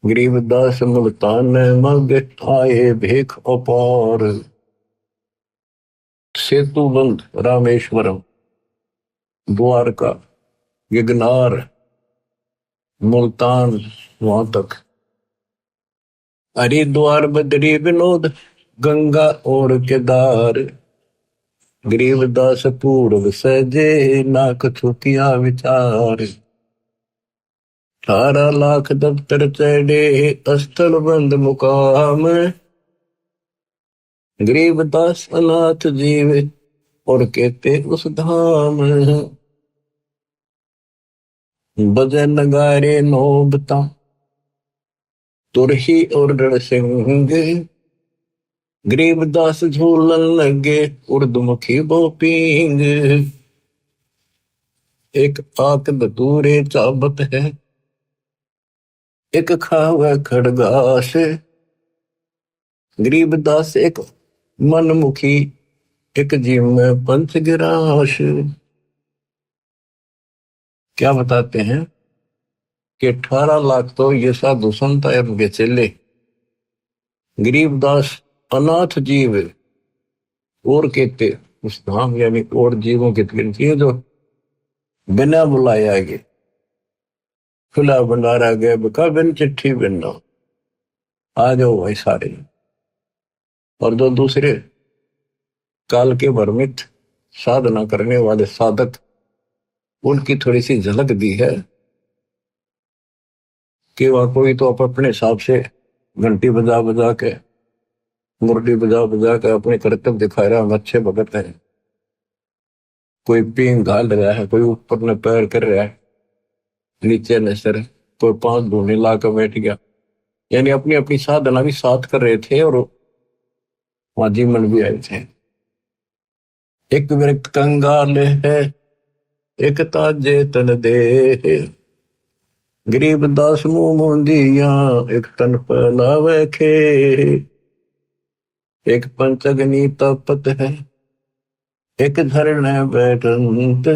गरीबदास मुल्तान मग आए भेख अपार। सेतु बंध रामेश्वरम, द्वारका, गिरनार, मुल्तान, वहां तक, हरिद्वार, बद्री, विनोद, गंगा और केदार, गरीबदास पूर्व सजे, ना कछु किया विचार। 18 लाख दफ्तर चढ़े, स्थल बंद मुकाम, गरीबदास अनाथ जीव और कहते उस धाम। बजे नगारे नौबता, तुरही और रणसिंह, गरीबदास झूलन लगे, उर्दमुखी बोपिंग। एक आक दूरे चाबत है, एक खावे खड़गास, गरीबदास एक मनमुखी, एक जीव में पंच गिराश। क्या बताते हैं कि 18 लाख तो ये साधु संत है, उनके चेले, गरीबदास अनाथ जीव और कहते उस धाम, यानी और जीवों की गिनती है जो बिना बुलाए आगे, खुला भंडारा गए बका बिन चिट्ठी बिन, आ जाओ भाई सारे। और जो दूसरे काल के भ्रमित साधना करने वाले साधक, उनकी थोड़ी सी झलक दी है कि वह कोई तो अपने हिसाब से घंटी बजा बजा के मुरली बजा बजा कर अपने कर्तव्य दिखा रहा, हम अच्छे भगत हैं। कोई पींग घाल रहा है, कोई ऊपर में पैर कर रहा है, नीचे न सर, कोई पांच धूने ला कर बैठ गया। यानी अपनी अपनी साधना भी साथ कर रहे थे और वहां जीवन भी आए थे। एक वृक्ष कंगाल है, एक ताजे तन दे, गरीब दास मुंह मोंदिया, एक तन फैलावे खे, एक पंचगनी तपत है, एक धरने बैठंत,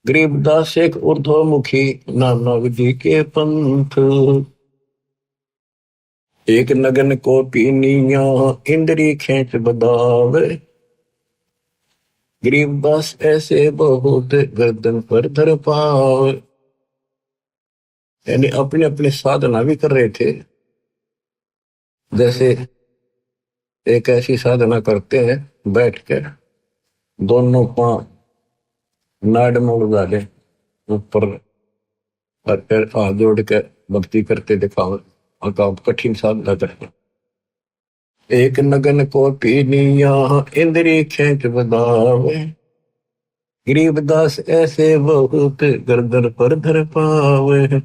गरीबदास एक ऊर्ध्वमुखी, नाना विधि के पंथ, एक नगन को पीनिया, इंद्री खेच बदावे, गरीबदास ऐसे बहुत, गर्दन पर धर पावे। यानी अपने अपने साधना भी कर रहे थे। जैसे एक ऐसी साधना करते हैं, बैठ कर दोनों पांव नाड़ में डाले ऊपर, और फिर हाथ जोड़ कर भक्ति करते दिखाओ, और काम कठिन साधना करते। एक नगन को पीनिया, इंद्री खेच बदावे, गरीबदास ऐसे बहुत, गर्दन पर धर पावे।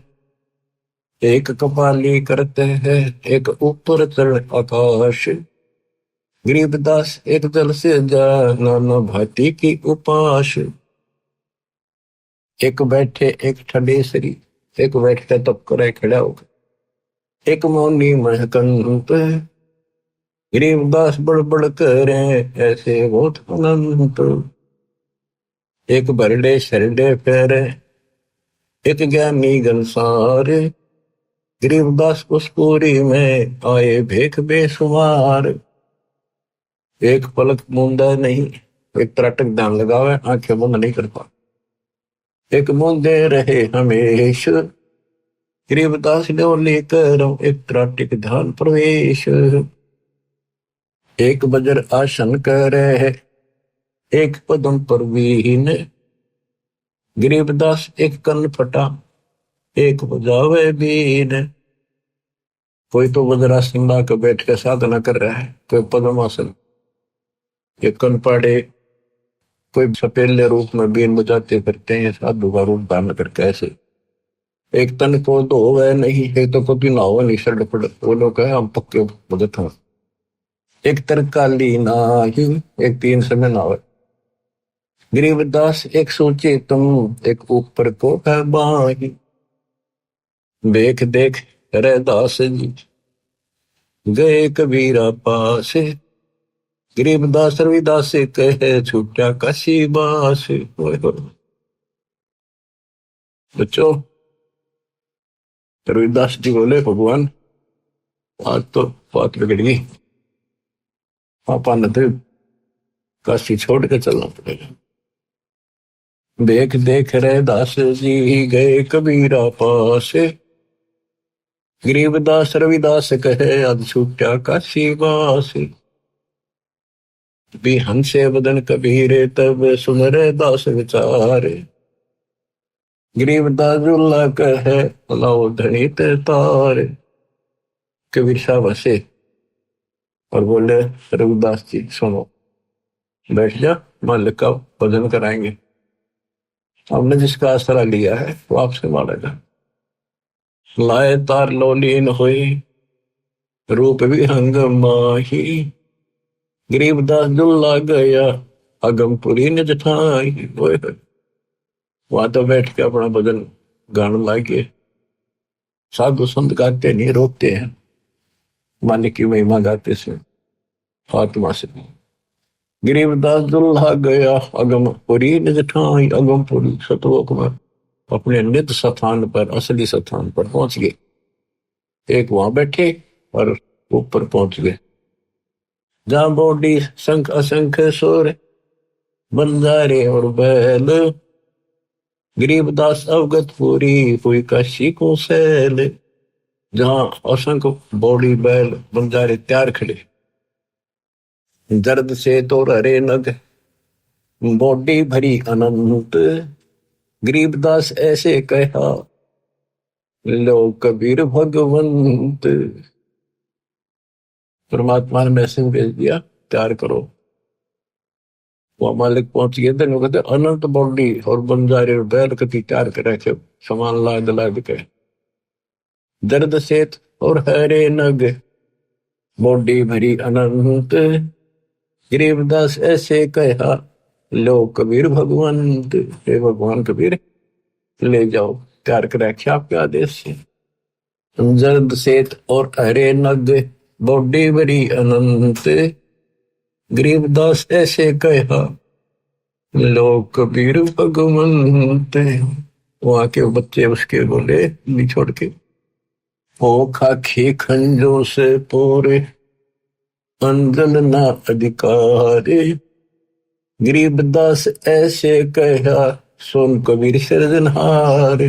एक कपाली करते हैं, एक ऊपर चढ़ आकाश, गरीबदास एक जल से जा, नाना भांति की उपास। एक बैठे एक ठंडेसरी, एक बैठ के तप करे खड़ा होकर, एक मौनी महकंत, गरीबदास बड़ करे ऐसे बहुत अनंत। एक बरडे शरडे फेरे, एक ज्ञानी गंसार, गरीबदास उस पूरी में आए भेख बेसुमार। एक पलक मूंदा नहीं, एक त्राटक ध्यान लगावे, आंखें बंद नहीं करता, एक मूंदे रहे हमेश, गरीबदास ने लेकर एक त्राटक ध्यान प्रवेश। एक बजर आसन करे, एक पदम पर वीन, गरीबदास एक कन फटा, एक बजावे बीन। कोई तो वज्रासन ला कर बैठ के साधना कर रहा है, कोई पद्मासन, एक कन पाड़े, कोई सपेले रूप में बीन बजाते करते हैं, साधु का रूप धारण करके ऐसे। एक तन को धोवे नहीं, एक तो कभी नहावे नहीं, सड़ पड़, वो लोग कहे हम पक्के भगत हैं। एक तरकाली नाही, एक तीन समय नहावे, गरीबदास एक सोचे तुम, एक ऊपर को है बाही। देख देख रे दास जी, गए कबीरा पास, गरीबदास रविदास से कहे छूटा काशी बास। बच्चों, रविदास जी बोले भगवान आज तो बात बिगड़ गई, पापा ने तो काशी छोड़ के चलना पड़ेगा। देख देख रे दास जी, गए कबीरा पास, गरीबदास रविदास कहे आज छूटा काशी बास। भी हंसे बदन कबीरे, तब सुन रे दास विचार, गरीबदास जुल्ला कहे लाओ धनी ते तार। कबीर साहब हंसे और बोले रविदास जी सुनो, बैठ जा, मालिक का भजन कराएंगे। हमने जिसका आसरा लिया है वो आपसे मांगेगा। लाए तार लोलीन हुई, रूप विहंग माही, गरीबदास जुल्ला गया, अगमपुरी ने जठाई। वहां तो बैठ के अपना भजन गाने लागे। साधु संत गाते नहीं, रोकते हैं, मालिक की महिमा गाते से आत्मा से। गरीबदास दुल्हा गया, अगमपुरी ने जठाई, अगमपुरी सतलोक में अपने निज स्थान पर, असली स्थान पर पहुंच गए। एक वहां बैठे और ऊपर पहुंच गए, जहां बॉडी शंख असंख्य सुर, बंजारे और बैल, गरीबदास अवगत पूरी हुई काशी को सैल। जहां असंख्य बॉडी बैल बंजारे तैयार खड़े, दर्द से तो हरे नग, बॉडी भरी अनंत, गरीबदास ऐसे कहा लो कबीर भगवंत। परमात्मा ने मैसेज भेज दिया, तैयार करो। वो मालिक पहुंच गए थे, कहते अनंत बॉडी और बंजारे बैल कति तैयार करे थे, सामान लाद लाद के, दर्द सेत और हरे नग, बॉडी भरी अनंत। गरीबदास ऐसे कहा, लो कबीर भगवंत, हे भगवान कबीर ले जाओ, तैयार कर रखे आपके आदेश से। जर्द सेत और हरे नग, बॉडी भरी अनंत। गरीबदास ऐसे कहा, लो कबीर भगवंत। वहां के बच्चे उसके बोले, नहीं छोड़ के, ओ खाखी खंजो से पूरे, अंजन ना अधिकारे। गरीबदास ऐसे कहा, सोन कबीर सिरजनहार।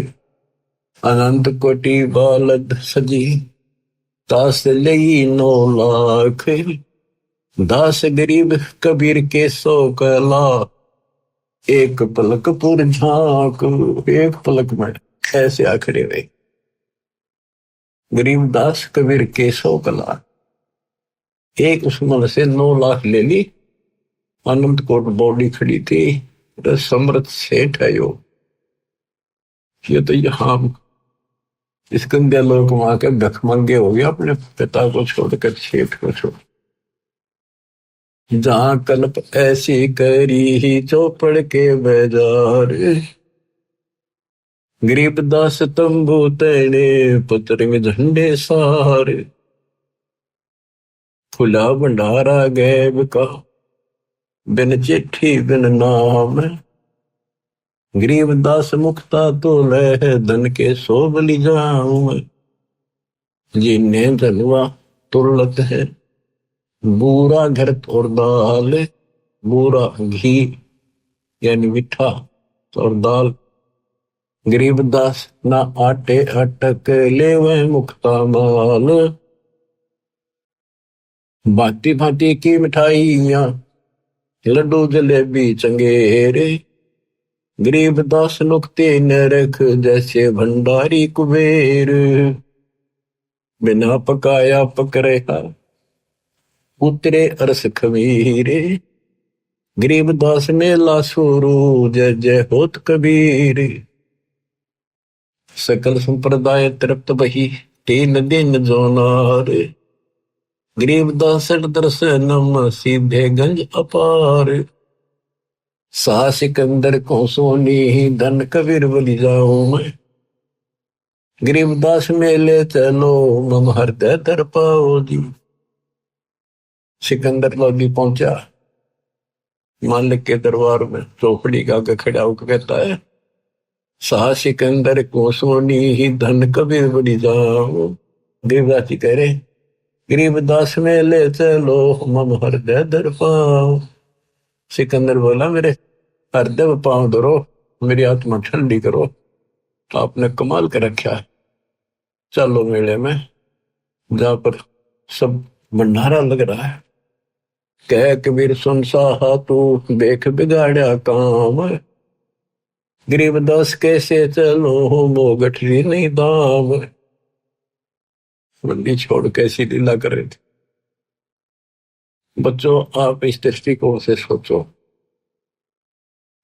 अनंत कोटि बालद सजी, दास लई 9 लाख। दास गरीब कबीर के 100 कला, एक पलक पुर झांक। एक पलक में ऐसे आखड़े हुए गरीबदास कबीर के 100 कला, एक उसमन से 9 लाख ले ली। अनंत कोट बॉडी खड़ी थी, समृद्ध सेठ है यो। ये तो यहाँ इस गंदे लोग वहां के भिखमंगे हो गया, अपने पिता को छोड़कर सेठ को छोड़। जहां कल्प ऐसी करी ही चौपड़ के बाजार। गरीबदास तंबू तैने, पुत्र में झंडे सार। खुला भंडारा गैब का, बिन चिट्ठी बिन नाम। गरीबदास मुक्ता तो लह, धन के 100 बलि जाऊं। जिन्ने धनवा तुरलत है, बूरा घृत और दाल। बूरा घी यानी मीठा और दाल। गरीबदास ना आटे अटक, ले वह मुक्ता माल। भांति भांति की मिठाइयां, लड्डू जलेबी चंगेरे। गरीबदास नुकते न रख, जैसे भंडारी कुबेर। बिना पकाया पक रहा, उतरे अरस खमीरे। गरीबदास मेला शुरू, जय जय होत कबीर। सकल संप्रदाय तृप्त बही, 3 दिन जो नार। गरीबदास दर्शनम, सीधे गंज अपार। सा सिकंदर को सोनी, धन कबीर बलि जाऊं मैं। गरीबदास मेले चलो, मम हृदय दर पाओ जी। सिकंदर लोधी पहुंचा मालिक के दरबार में, चौपड़ी का आगे खड़ा होकर कहता है, सा सिकंदर को सोनी ही, धन कबीर बलि जाऊं। गरीबदास जी कह रहे, गरीबदास मेले चलो, मम हृदय दर पाओ। सिकंदर बोला, मेरे हृदय में पांव धरो, मेरी आत्मा ठंडी करो। तो आपने कमाल कर रखा है, चलो मेले में, जहां पर सब भंडारा लग रहा है। कह कबीर सुन साहा तू, देख बिगाड़ा काम। गरीबदास कैसे चलो, वो गठरी नहीं दाम। मंडी छोड़ कैसी लीला कर रहे थे। बच्चों, आप इस दृष्टिकोण से सोचो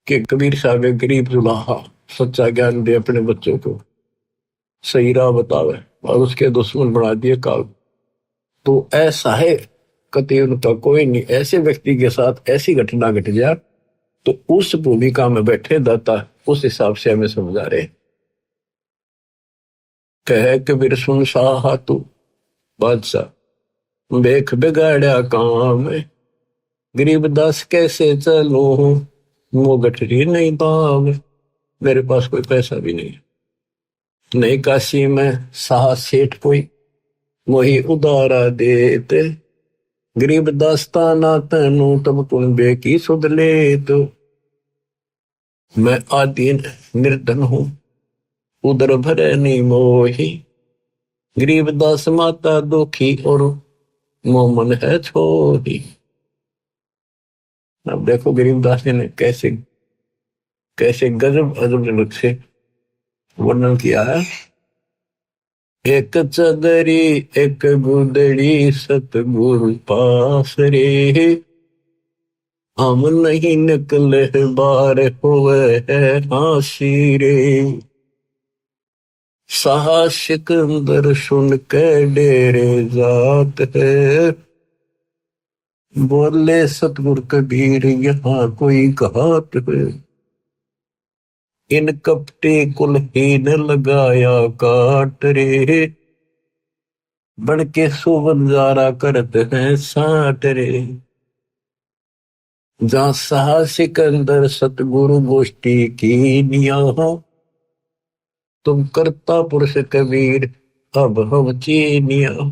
कि कबीर साहब गरीब जुलाहा सच्चा ज्ञान दे अपने बच्चों को, सही राह बतावे, और उसके दुश्मन बना दिए काल। तो ऐसा है कति उनका कोई नहीं। ऐसे व्यक्ति के साथ ऐसी घटना घट जाए तो उस भूमिका में बैठे दाता उस हिसाब से हमें समझा रहे। कह कबीर सुन साहा तू बादशाह, देख बिगाड़ा काम। गरीबदास कैसे चलो, वो गठरी नहीं दाम। मेरे पास कोई पैसा भी नहीं, नई काशी में साह सेठ कोई, वही उदारा देते। गरीबदास ताना तैनू, तब तुम बेकी सुध ले। तो मैं आदीन निर्धन हूं, उदर भरे नहीं मोही। गरीबदास माता दुखी, और मोमन है छोही। अब देखो गरीबदास जी ने कैसे कैसे गजब अजब से वर्णन किया है। एक चदरी एक गुदड़ी सतगुरु पास रे, हम नहीं निकले बार हुए है हासी रे। साहा सिकंदर सुन के डेरे जात है, बोले सतगुरु कबीर यहाँ कोई घात है। इन कपटे कुलहीन लगाया काट रे, बन के सुबंजारा करते हैं साट रे। जहाँ साहा सिकंदर सतगुरु गोष्ठी की निया हो, तुम करता पुरुष कबीर अब हम चीनिया।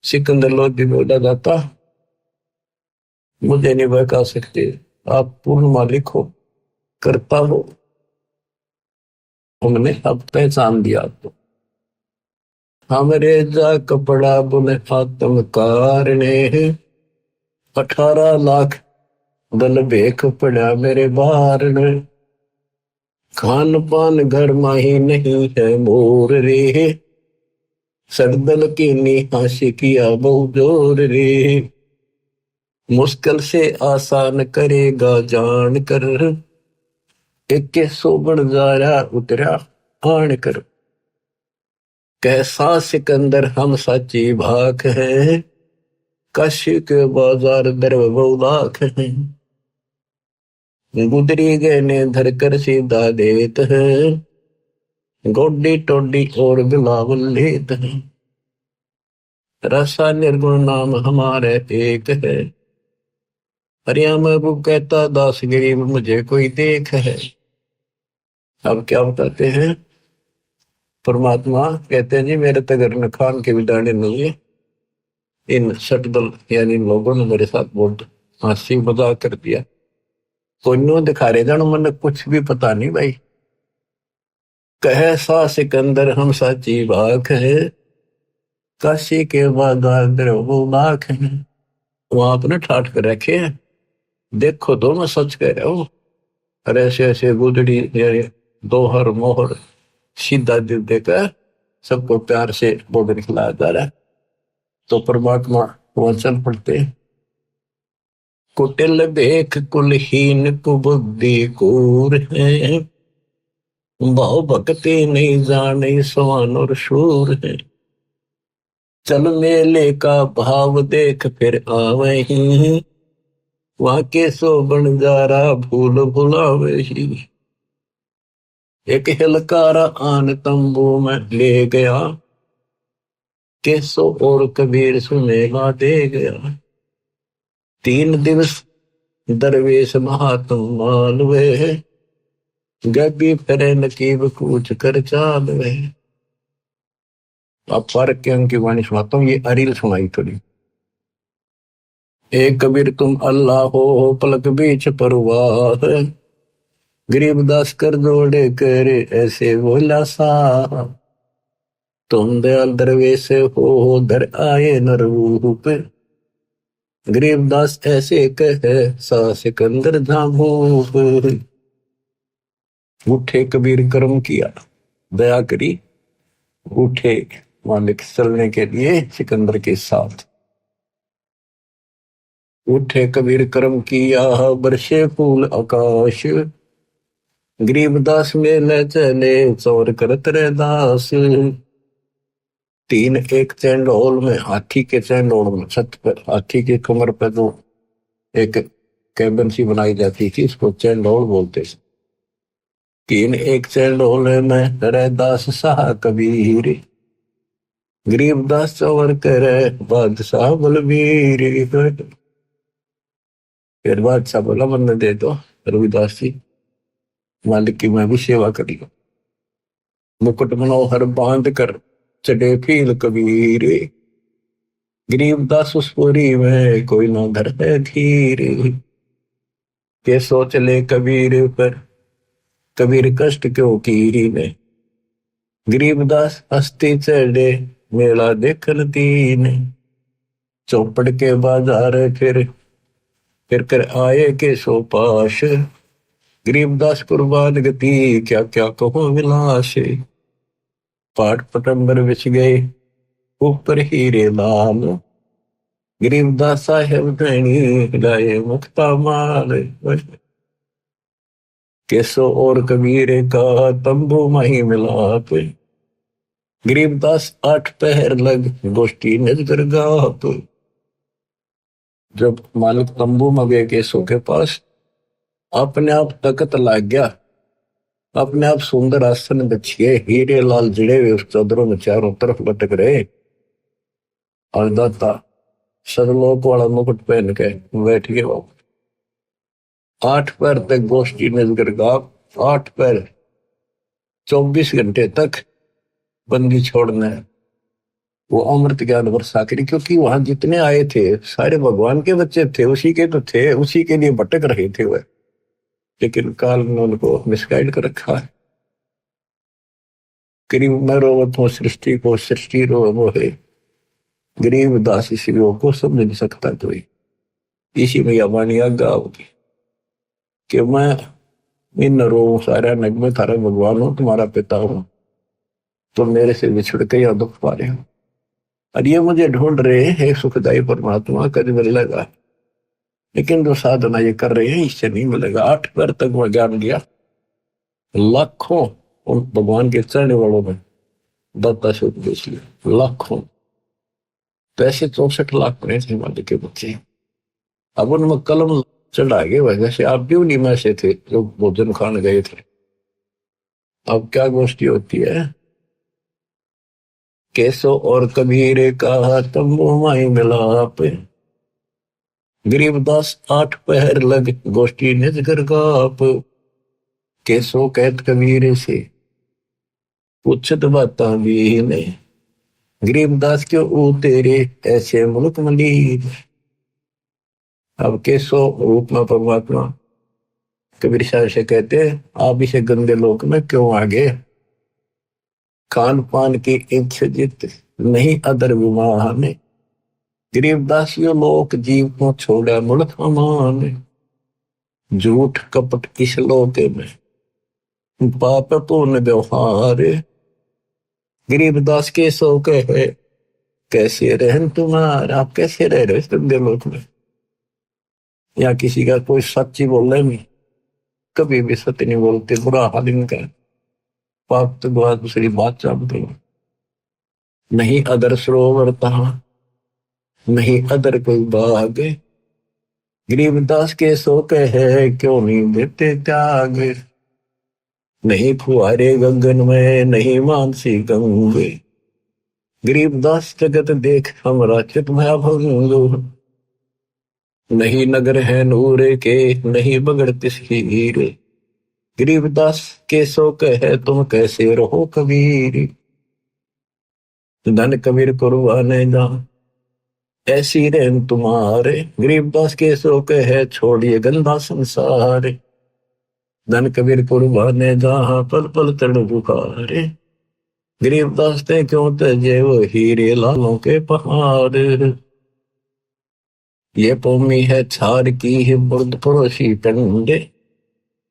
सिकंदर लोधी बोला जाता, मुझे नहीं बहका सकते, आप पूर्ण मालिक हो, करता हो, हमने अब पहचान दिया आपको। हमरे जा कपड़ा बुने आत्मकार ने, 18 लाख दल भेख पड़ा मेरे बार ने। खान पान घर माही नहीं है मोर रे, सरदल की निहासी किया बहु जोर रे। मुश्किल से आसान करेगा जान कर, एक सोबन जारा उतरा आन कर। कैसा सिकंदर हम सच्ची भाख है, काशी के बाजार दर बहुलाख है। गुदरी गए ने धरकर सीधा देत है, गोडी टोडी और बिलावल लेत है। रसा निर्गुण नाम हमारे एक है, हरिया महबूब कहता दास गरीब मुझे कोई देख है। अब क्या बताते हैं, परमात्मा कहते हैं जी मेरे तगर न खान के भी दाने नहीं। इन सटदल यानी इन लोगों ने मेरे साथ बहुत हंसी मजाक कर दिया। कोई नो दिखा रहे जानो मन कुछ भी पता नहीं भाई। कहे सा सिकंदर हम साची बाख है, काशी के बाजार वो बाख है। वहां अपने ठाठ कर रखे हैं, देखो दो मैं सच कह रहा हूँ। और ऐसे ऐसे गुदड़ी दोहर मोहर सीधा दिल देकर सबको प्यार से बोल खिलाया जा रहा है। तो परमात्मा वहां चल पड़ते हैं। कुटिल देख कुलहीन कुबुद्धि कूर है, भाव भक्ति नहीं जाने सवान और शूर है। चल मेले का भाव देख फिर आवे ही, वहां के सो बन जा रहा भूल भुलावे ही। एक हिलकारा आन तंबू में ले गया, केसो और कबीर सुनेगा दे गया। 3 दिवस दरवेश महात्म मालवे, गबी फिरे नकीब कूच कर चालवे। अब फर्क के उनकी वाणी सुनाता हूँ, ये अरील सुनाई थोड़ी। एक कबीर तुम अल्लाह हो पलक बीच परवाह, गरीबदास कर जोड़े करे ऐसे बोला सा। तुम दयाल दरवेश हो धर आए न रूप, गरीबदास ऐसे कहे सा सिकंदर झाभूप। उठे कबीर कर्म किया दया करी, उठे मालिक चलने के लिए सिकंदर के साथ। उठे कबीर कर्म किया बरसे फूल आकाश, गरीबदास में ले चले चौर करत रे दास। 3 एक चैंडोल में, हाथी के चैंडोल में, छत पर हाथी के कमर पर जो एक कैबिन सी बनाई जाती थी इसको चैंडोल बोलते थे। 3 एक चैंडोल में रैदास शाह कबीर, गरीबदास चौर करे बादशाह बलबीर। फिर बादशाह बोला मन दे दो रविदास जी, मालिक की मैं भी सेवा करी। मुकुट मनोहर बांध कर चढ़े फील कबीर, गरीबदास उस पुरी में कोई ना धर है धीर। के सोच ले कबीर पर कबीर कष्ट क्यों कीरी ने, गरीबदास हस्ती चढ़े मेला देखन दीन। चौपड़ के बाजार फिर कर आए के सो पाश, गरीबदास कुर्बान गति क्या क्या कहो विलास। पाठ पटंबर बिछ गए ऊपर हीरे लाल, गरीबदास साहेब धनी लाए मुक्ता माल। केसो और कबीर का तंबू माही मिलाप, गरीबदास आठ पहर लग गोष्ठी नजर गाप। जब मालिक तंबू में गए केसो के पास, अपने आप तकत लाग गया, अपने आप सुंदर आसन बिछिए हीरे लाल जिड़े हुए उस चादरों में चारों तरफ लटक रहे, और दाता सदलोक वाला मुकुट पहन के बैठ गए। वो 8 पैर तक गोष्ठी नजर गाप, 8 पैर 24 घंटे तक बंदी छोड़ना है। वो अमृत ज्ञान वर्षा करी, क्योंकि वहां जितने आए थे सारे भगवान के बच्चे थे, उसी के तो थे, उसी के लिए भटक रहे थे वह, लेकिन काल ने उनको मिसगाइड कर रखा है। गरीब मैं रोवत हूँ सृष्टि को, सृष्टि रो मोहे, गरीब दास इसी को समझ नहीं सकता कोई। इसी में यह वाणी आज्ञा होगी कि मैं इन रो सारा नग में थारा भगवान हूं, तुम्हारा पिता हूं, तो मेरे से बिछड़ के या दुख पा रहे हो, और ये मुझे ढूंढ रहे हैं सुखदायी परमात्मा, कभी मिलेगा, लेकिन जो साधना ये कर रहे हैं इससे नहीं मिलेगा। 8 पैर तक वह ज्ञान दिया, लाखों उन भगवान के चढ़ने वालों में दत्ता से उपदेश लिया, लाखों। तो ऐसे 64 लाख पड़े थे हिमालय के बच्चे। अब उनमें कलम चढ़ा गए वजह से आप भी उन्हीं में से थे जो भोजन खाने गए थे। अब क्या गोष्ठी होती है, केसो और कबीर का तंबू माई मिलाप, गरीबदास 8 पहर लग गोष्ठी निजगर गाप। केसो कहत कबीर से पूछत बाता भी ने, गरीबदास क्यों ऊ तेरे ऐसे मुल्क मलीन। अब केसो रूप में परमात्मा कबीर साहब से कहते आप इसे गंदे लोक में क्यों आ गए, खान पान की इच्छा जित नहीं अदर विमान, गरीबदास यो लोक जीव को छोड़ा मुल्क अमान। झूठ कपट इस लोक में पाप पूर्ण व्यवहार, गरीबदास के सो कहे कैसे रहन तुम्हारा, आप कैसे रह रहे हो गंदे लोक में। या किसी का कोई सच्ची बोल रहे नहीं, कभी भी सत्य नहीं बोलते, बुरा हाल इनका, पाप तो बात दूसरी बात चाहते हैं। नहीं अदर सरोवर तहा नहीं अदर कोई बाग, गरीबदास के सो कहे क्यों नहीं देते त्याग। नहीं फुहारे गगन में नहीं मानसी गंगे, गरीबदास जगत देख हमरा चित में भंग। नहीं नगर है नूरे के नहीं बगड़ती हीर, गरीबदास के सो कहे तुम कैसे रहो कबीर। धन कबीर कुर्बाने जा ऐसी रहन तुम्हारे, गरीबदास के सो कहे छोड़िए गंदा संसार। धन कबीर कुर्बाने जहां पल पल तड़ बुखारे, गरीबदास ते क्यों तजे वो हीरे लालों के पहाड़। ये पौमी है छार की है बुर्द पड़ोसी टंडे,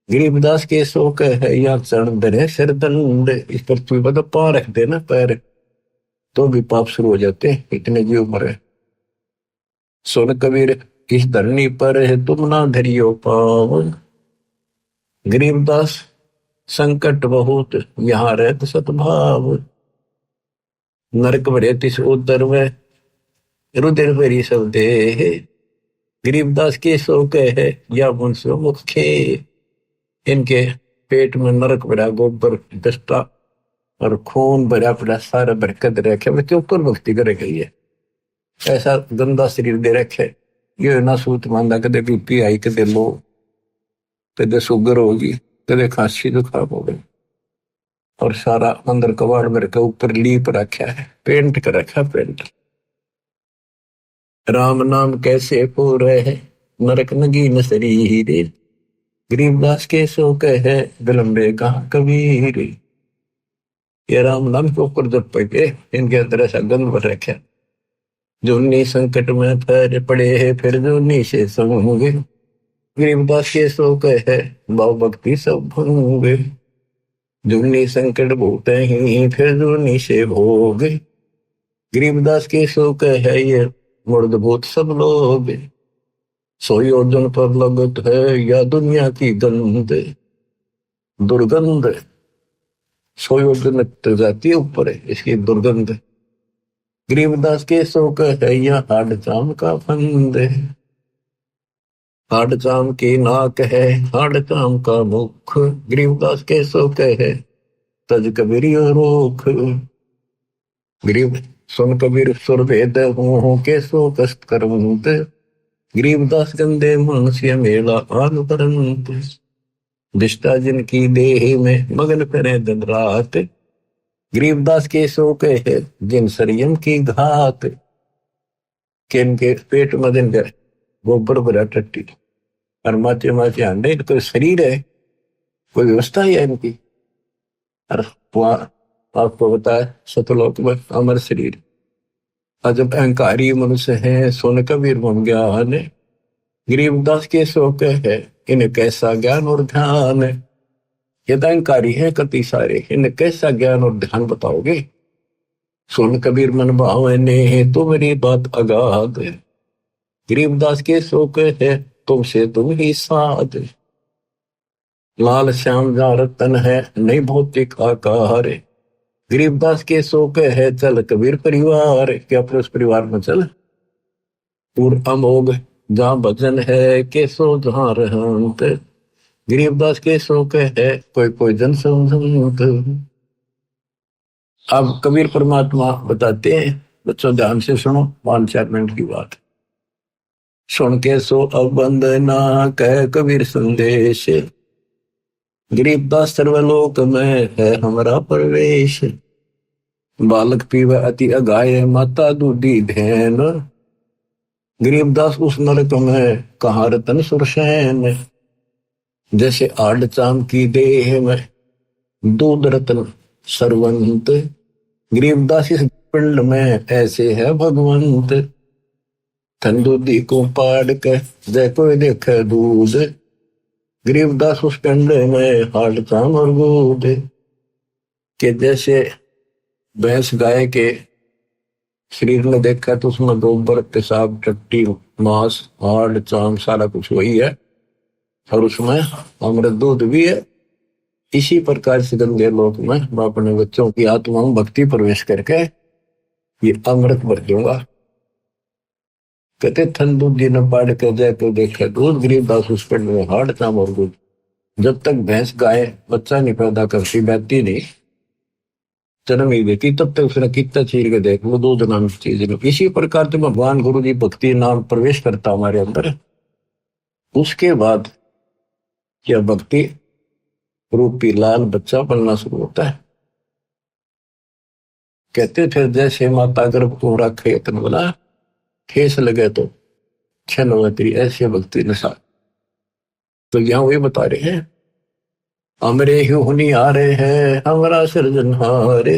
गरीबदास के शोक है या चरण दरे सिर दंड। इस पृथ्वी पर तो पांव रख देना पैर तो भी पाप शुरू हो जाते, इतने जीव मरे। सुन कबीर इस धरनी पर है तुम ना धरियो पाव, गरीबदास संकट बहुत यहाँ रहत सतभाव। नरक भरे तिस उदर में रुधिर भरी सब देह, गरीबदास के शोक है या मुंसो मुखे। इनके पेट में नरक भरा गोबर दस्ता और खून भरा पड़ा सारा बरकत रखे, मैं क्यों कर भक्ति करे गई है। ऐसा गंदा शरीर दे रखे, ये ना सूत मांदा कदे बीपी आई, कदे लो, कदे शुगर होगी, कदे खांसी जुकाम हो गई, और सारा अंदर कबाड़ भर के ऊपर लीप रखा है, पेंट कर रखा पेंट। राम नाम कैसे पूरे है नरक नगीन शरीर, गरीबदास के शोक है विलंबे कहा कबीर। ये राम नाम के ऊपर जब पड़े इनके अंदर ऐसा गंध भर रखा, जो नी संकट में पैर पड़े है फिर जो नी से संगे, गरीबदास के शोक है भाव भक्ति सब भंगे। जुनी संकट भूत ही फिर जुनी से भोग। गरीबदास के शोक है ये मुर्द भूत सब लोग। सोई अर्जुन पर लगत है या दुनिया की गंध दुर्गंध। सोई अर्जुन जाती है ऊपर है इसकी दुर्गंध। गरीबदास के शोक है या हाड चाम का फंद। हाड चाम की नाक है हाड चाम का मुख। गरीबदास के शोक है तज कबीर रोख। गरीब सुन कबीर सुर भेद हो के सो कष्ट करवंत। गरीबदास गंदे मनुष्य मेला आग परंत। दिष्टा जिनकी देह में मगन करे दिन रात। गरीबदास के शोक है जिन संयम की घात। किन के पेट में दिन कर गोबर भरा टट्टी और माचे माचे अंडे। कोई शरीर है कोई व्यवस्था है इनकी। और वहां आपको बताया सतलोक में अमर शरीर। और जब अहंकारी मनुष्य है सोन कबीर मन ज्ञान। गरीबदास के शोक है इन्हें कैसा ज्ञान और ध्यान। ये अहंकारी है कति सारे इन्हें कैसा ज्ञान और ध्यान बताओगे। सोन कबीर मन भावने तो मेरी बात अगाध। गरीबदास के शोक है तुमसे तुम ही साध। लाल श्याम जा रतन है नहीं भौतिक आकार। गरीबदास के शोक है चल कबीर परिवार। क्या अपने उस परिवार में चल। पूर्ण अमोघ जहां भजन है के सो जहां रहंत। गरीबदास के शोक है कोई कोई जन समझंत। अब कबीर परमात्मा बताते हैं बच्चों ध्यान से सुनो 5-4 मिनट की बात। सुन के सो अबंद ना कह कबीर संदेश। गरीबदास सर्वलोक में है हमारा प्रवेश। बालक पीवे अति अगाय माता दूधी धैन। गरीबदास उस नरक में कहाँ रतन सुरसैन। जैसे आड़ चाम की देह में दूध रतन सरवंत। गरीबदास इस पिंड में ऐसे है भगवंत। दूधी को पाड़ के जय कोई देखे दूध। गरीबदास उस पिंड में हाड़ चाम और दूध के जैसे भैंस गाय के शरीर में देखा तो उसमें गोबर पेशाब टट्टी मांस हाड़ चाम सारा कुछ वही है और उसमें अमृत दूध भी है। इसी प्रकार से गंगे लोक में मैं अपने बच्चों की आत्मा में भक्ति प्रवेश करके ये अमृत भर दूंगा। कहते थन दूध जी न पाड़ के जाए तो देखा दूध। गरीबदास उस पिंड में हाड़ चाम और दूध। जब तक भैंस गाय बच्चा नहीं पैदा करती बैठती नहीं जन्म ही देती तब तक उसने कितना चीर के देख लो दूध नाम की चीज। इसी प्रकार से भगवान गुरु जी भक्ति नाम प्रवेश करता हमारे अंदर। उसके बाद यह भक्ति रूपी लाल बच्चा बनना शुरू होता है। कहते थे जैसे माता गर्भ को रखे तन बोला ठेस लगे तो छन हो तेरी ऐसी भक्ति नशा। तो यहाँ वही बता रहे हैं हमरे ही हुनी आ रहे हैं हमारा सृजनहारे।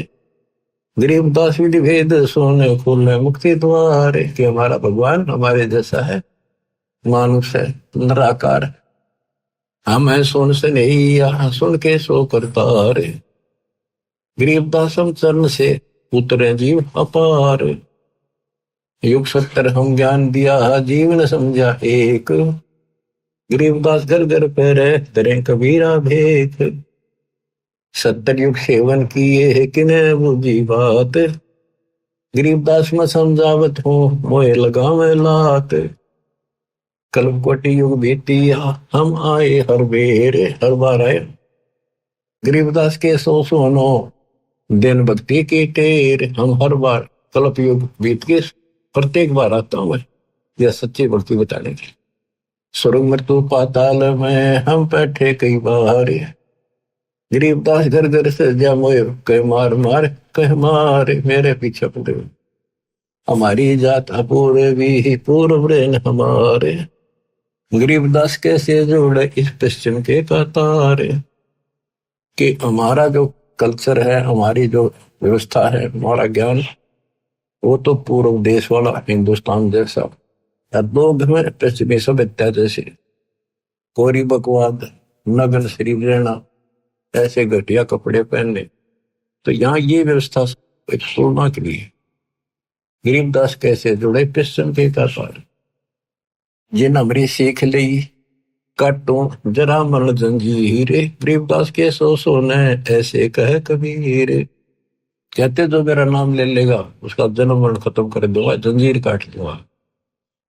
गरीबदास विधि भेद सोने खोलने मुक्ति द्वारे। कि हमारा भगवान हमारे जैसा है मानुष है निराकार। हम है सुन से नहीं यहाँ सुन के सो करता रे। गरीबदास हम चरण से उतरे जीव अपार। युग 70 हम ज्ञान दिया जीवन समझा एक। गरीबदास घर घर पे रहे तरे कबीरा भेख। 70 युग सेवन किए है किने बुझी बात। गरीबदास में समझावत हो मोए लगा में लात। कल्प कोटि युग बीतिया हम आए हर बेर हर बार आए। गरीबदास के सो सुनो दिन भक्ति की टेर। हम हर बार कल्प युग बीत के प्रत्येक बार आता हूं मैं यह सच्ची भक्ति बताने की। स्वर्ग मृत्यु पाताल में हम बैठे कई बार। गरीबदास घर घर से जा मोए कह मार मार कह मार मेरे पीछे पड़े। हमारी जात अपूर्व भी पूर्व हमारे। गरीबदास कैसे जोड़े इस पश्चिम के कतार। कि हमारा जो कल्चर है हमारी जो व्यवस्था है हमारा ज्ञान वो तो पूर्व देश वाला हिंदुस्तान जैसा लोग में पश्चिमी सभ्यता जैसे कोरी बकवाद नग्न शरीर रहना ऐसे घटिया कपड़े पहनने। तो यहाँ ये व्यवस्था एक तुलना के लिए गरीबदास कैसे जुड़े पिस्टन के का सार जिन हमरी सीख ली काटो जरा मन जंजीर, गरीबदास के सो ने ऐसे कहे कबीर। कहते जो मेरा नाम ले लेगा उसका जन्म मरण खत्म कर दूंगा, जंजीर काट दूंगा।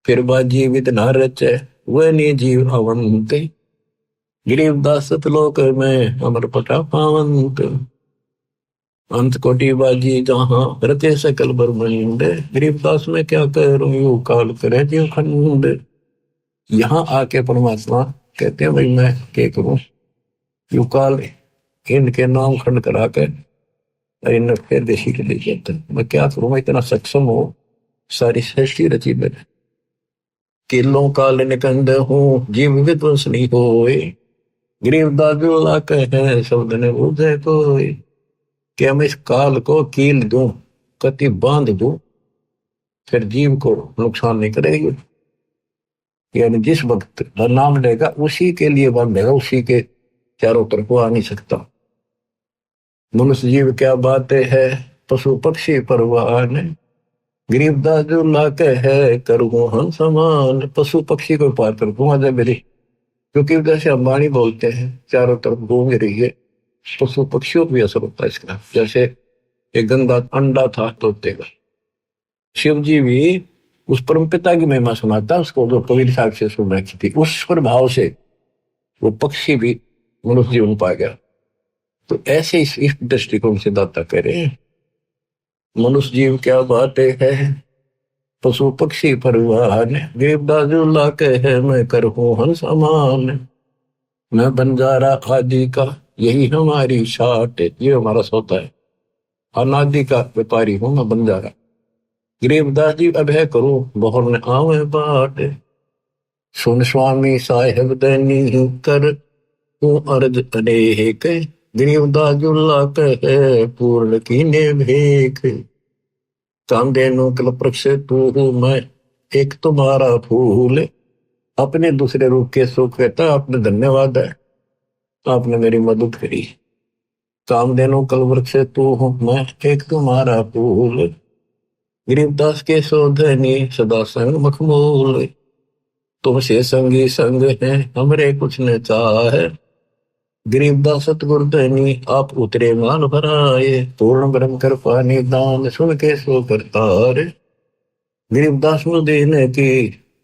फिर बात जीवित न रचे वह नहीं जीव अवंत, गरीबदास सतलोक में अमर पटा पावंत। अंत कोटि बाजी जहां रचे सकल ब्रह्मांड, गरीबदास में क्या करूं यू काल करे जीव खंड। यहाँ आके परमात्मा कहते हैं भाई मैं क्या करूं, यू काल इनके नाम खंड करा कर इन फिर देशी के लिए कहते हैं मैं क्या करूं, मैं इतना सक्षम हो सारी सृष्टि रची मैंने। किलों काल निकंद हूँ जीव विध्वंस नहीं होए, गरीबदास जो ला कहे शब्द ने बुझे कोई। कि मैं इस काल को कील दूं कति बांध दूं फिर जीव को नुकसान नहीं करेगी। यानी जिस वक्त नाम लेगा उसी के लिए बांधेगा, उसी के चारों तरफ आ नहीं सकता। मनुष्य जीव क्या बातें है पशु पक्षी परवान, गरीबदास जो लाके है करूँ हम समान। पशु पक्षी को पार कर दूंगा जब मेरी, क्योंकि जैसे अंबानी बोलते हैं चारों तरफ घूम रही है, पशु पक्षियों को भी असर होता है इसका। जैसे एक गंदा अंडा था तोते का, शिव जी भी उस परम पिता की महिमा सुनाता उसको जो कबीर साहब से सुन रखी थी, उस प्रभाव से वो पक्षी भी मनुष्य जीवन पा गया। तो ऐसे इस दृष्टिकोण से दाता कह रहे हैं मनुष्य जीव क्या बातें है पशु पक्षी परिवार, गरीबदास जो लाके है मैं करूँ हन समान। मैं बंजारा आदि का यही हमारी शाट, ये हमारा सोता है। अनादि का व्यापारी हूं मैं बंजारा, गरीबदास जी अभय करो बहुर ने आवे बाट। सुन स्वामी साहेब दैनी कर तू अर्ज अनेक, गरीबदास जुल्ला कहे पूर्ण कीने भेख। चांदे नो कल प्रक्ष तू मैं एक तुम्हारा फूल, अपने दूसरे रूप के सुख कहता आपने धन्यवाद है आपने मेरी मदद करी। कामधेनु कल वृक्ष तू हूं मैं एक तुम्हारा फूल, गरीबदास के शोधनी सदा संग मखमूल। तुमसे संगी संग है हमरे कुछ न चाहे, गरीबदास सतगुरधनी आप उतरे मान भराए। पूर्ण ब्रह्म कृपा निदान सुन के सो करतार, गरीबदास नु देने की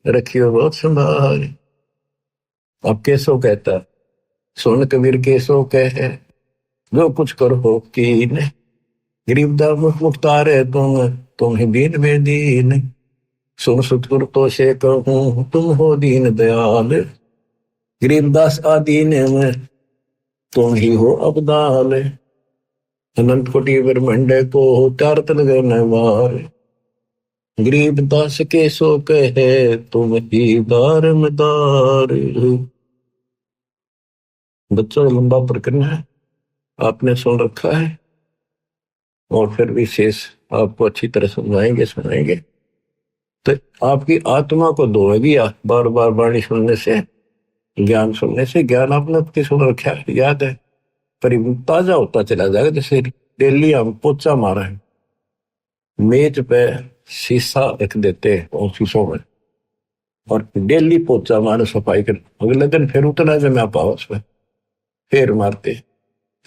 रखियो बहुत संभाल। अब कैसो कहता सुन कबीर कैसो कहे जो कुछ करो कीन, गरीबदास मुख मुख्तारे तुम ही दीन में दीन। सुन सतगुरु तो से कहूं तुम हो दीन दयाल, गरीबदास आदीन में तुम ही हो अबदाल। अनंत कोटि ब्रह्मांड को चार तन गणवार, गरीबदास के सो कहे तुम ही दारमदार। बच्चों लंबा प्रकरण है आपने सुन रखा है और फिर विशेष आपको अच्छी तरह सुनाएंगे। तो आपकी आत्मा को धोएगी बार बार वाणी सुनने से, ज्ञान सुनने से। ज्ञान आपने आपकी सुन रखा है याद है पर ताजा होता चला जाएगा। जैसे डेली हम पोचा मारा है, मेज पे शीशा रख देते हैं ऑफिसों में और डेली पोचा मारे सफाई कर, अगले दिन फिर उतना जमा पाओ उस पर फिर मारते।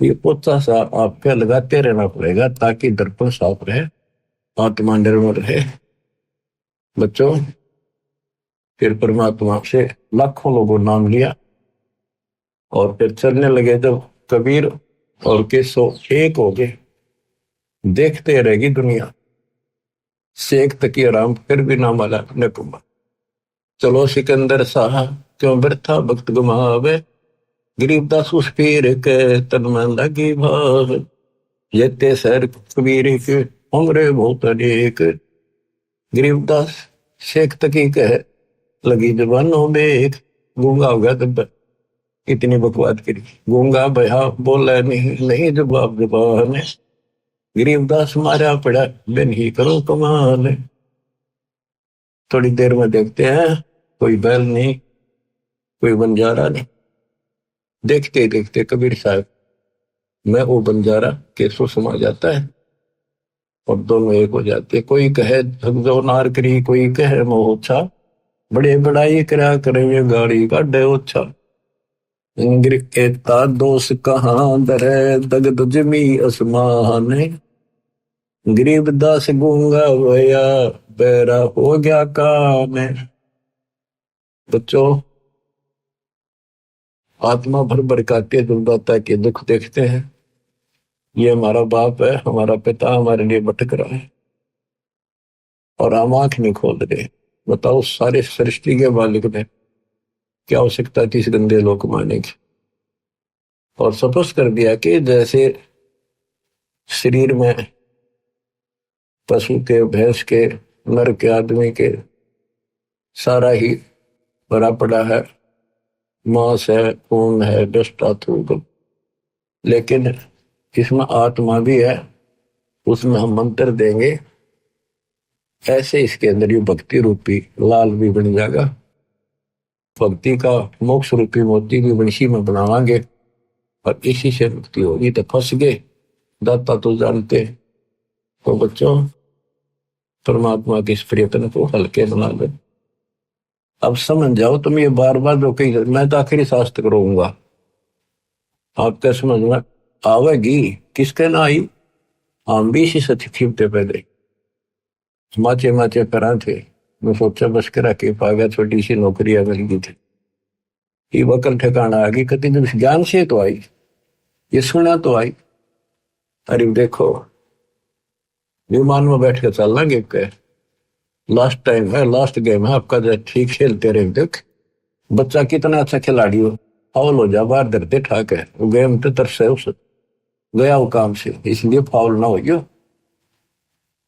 तो ये पोचा सा आपके लगाते रहना पड़ेगा ताकि दर्पण साफ रहे, आत्मा निर्मल रहे। बच्चों फिर परमात्मा से लाखों लोगों नाम लिया और फिर चलने लगे जब कबीर और केसो एक हो गए। देखते रहेगी दुनिया शेख तकी आराम फिर भी ना माला न कुमा। चलो सिकंदर शाह क्यों व्यर्था भक्त गुमावे, गरीबदास उस पीर के तन में लगी भाव। येते सर कबीर के उम्र बहुत अनेक, गरीबदास शेख तकी कह लगी जबानों में एक। गूंगा हो गया तब इतनी बकवाद करी, गूंगा भया बोला नहीं जवाब जबान। गरीबदास मारा पड़ा बिन ही करो कमाल। थोड़ी देर में देखते हैं कोई बैल नहीं कोई बंजारा नहीं। देखते देखते कबीर साहब मैं वो बंजारा केसो समा जाता है और दोनों एक हो जाते। कोई कहे जो नार करी, कोई कहे मोहछा, बड़े बड़ाई करा करे गाड़ी का डे ओछा। इंग्र एता दोष कहाँ दरे, दगद जमी आसमान, गरीब दास गूंगा भया, बेरा हो गया काम। बच्चों, आत्मा भर भर काटे दुर्दाता के दुख देखते हैं। ये हमारा बाप है, हमारा पिता हमारे लिए भटक रहा है और हम आंख नहीं खोल रहे। बताओ, सारे सृष्टि के मालिक ने क्या आवश्यकता थी इस गंदे लोक मारने की। और सपोज कर दिया कि जैसे शरीर में पशु के, भैंस के, नर के, आदमी के सारा ही भरा पड़ा है, मांस है, खून है, दष्टा थूक, लेकिन इसमें आत्मा भी है। उसमें हम मंत्र देंगे, ऐसे इसके अंदर ये भक्ति रूपी लाल भी बन जाएगा। भक्ति का मोक्ष रूपी मोती भी बंशी में बनावांगे और इसी से मुक्ति होगी। तो फंस गए, दाता तो जानते। तो बच्चों, परमात्मा के इस प्रयत्न को हल्के बना दे। अब समझ जाओ तुम, ये बार बार जो कही मैं तो आखिरी शास्त्र करूंगा, आपके समझ में आवेगी। किसके ना आई, हम भी इसी से खींचते पहले माचे माचे करा थे। मैं सोचा बस करा के पा गया, छोटी सी नौकरी मिल गई थी। ये वकल ठिकाना आ गई, कति दिन ज्ञान से तो आई, ये सुना तो आई। अरे देखो, विमान में बैठ के चलना गिप के, लास्ट टाइम है, लास्ट गेम है आपका, जो ठीक खेलते रहे। देख बच्चा कितना अच्छा खिलाड़ी हो, फाउल हो जा बाहर धरते ठाक है, वो गेम तो तरसे उस गया वो काम से, इसलिए फाउल ना हो।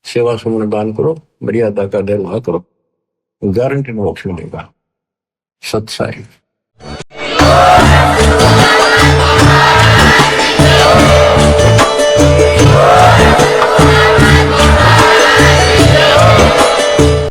सेवा सुमन दान करो, मर्यादा का निर्वाह करो, गारंटी मोक्ष मिलेगा। सत्साई।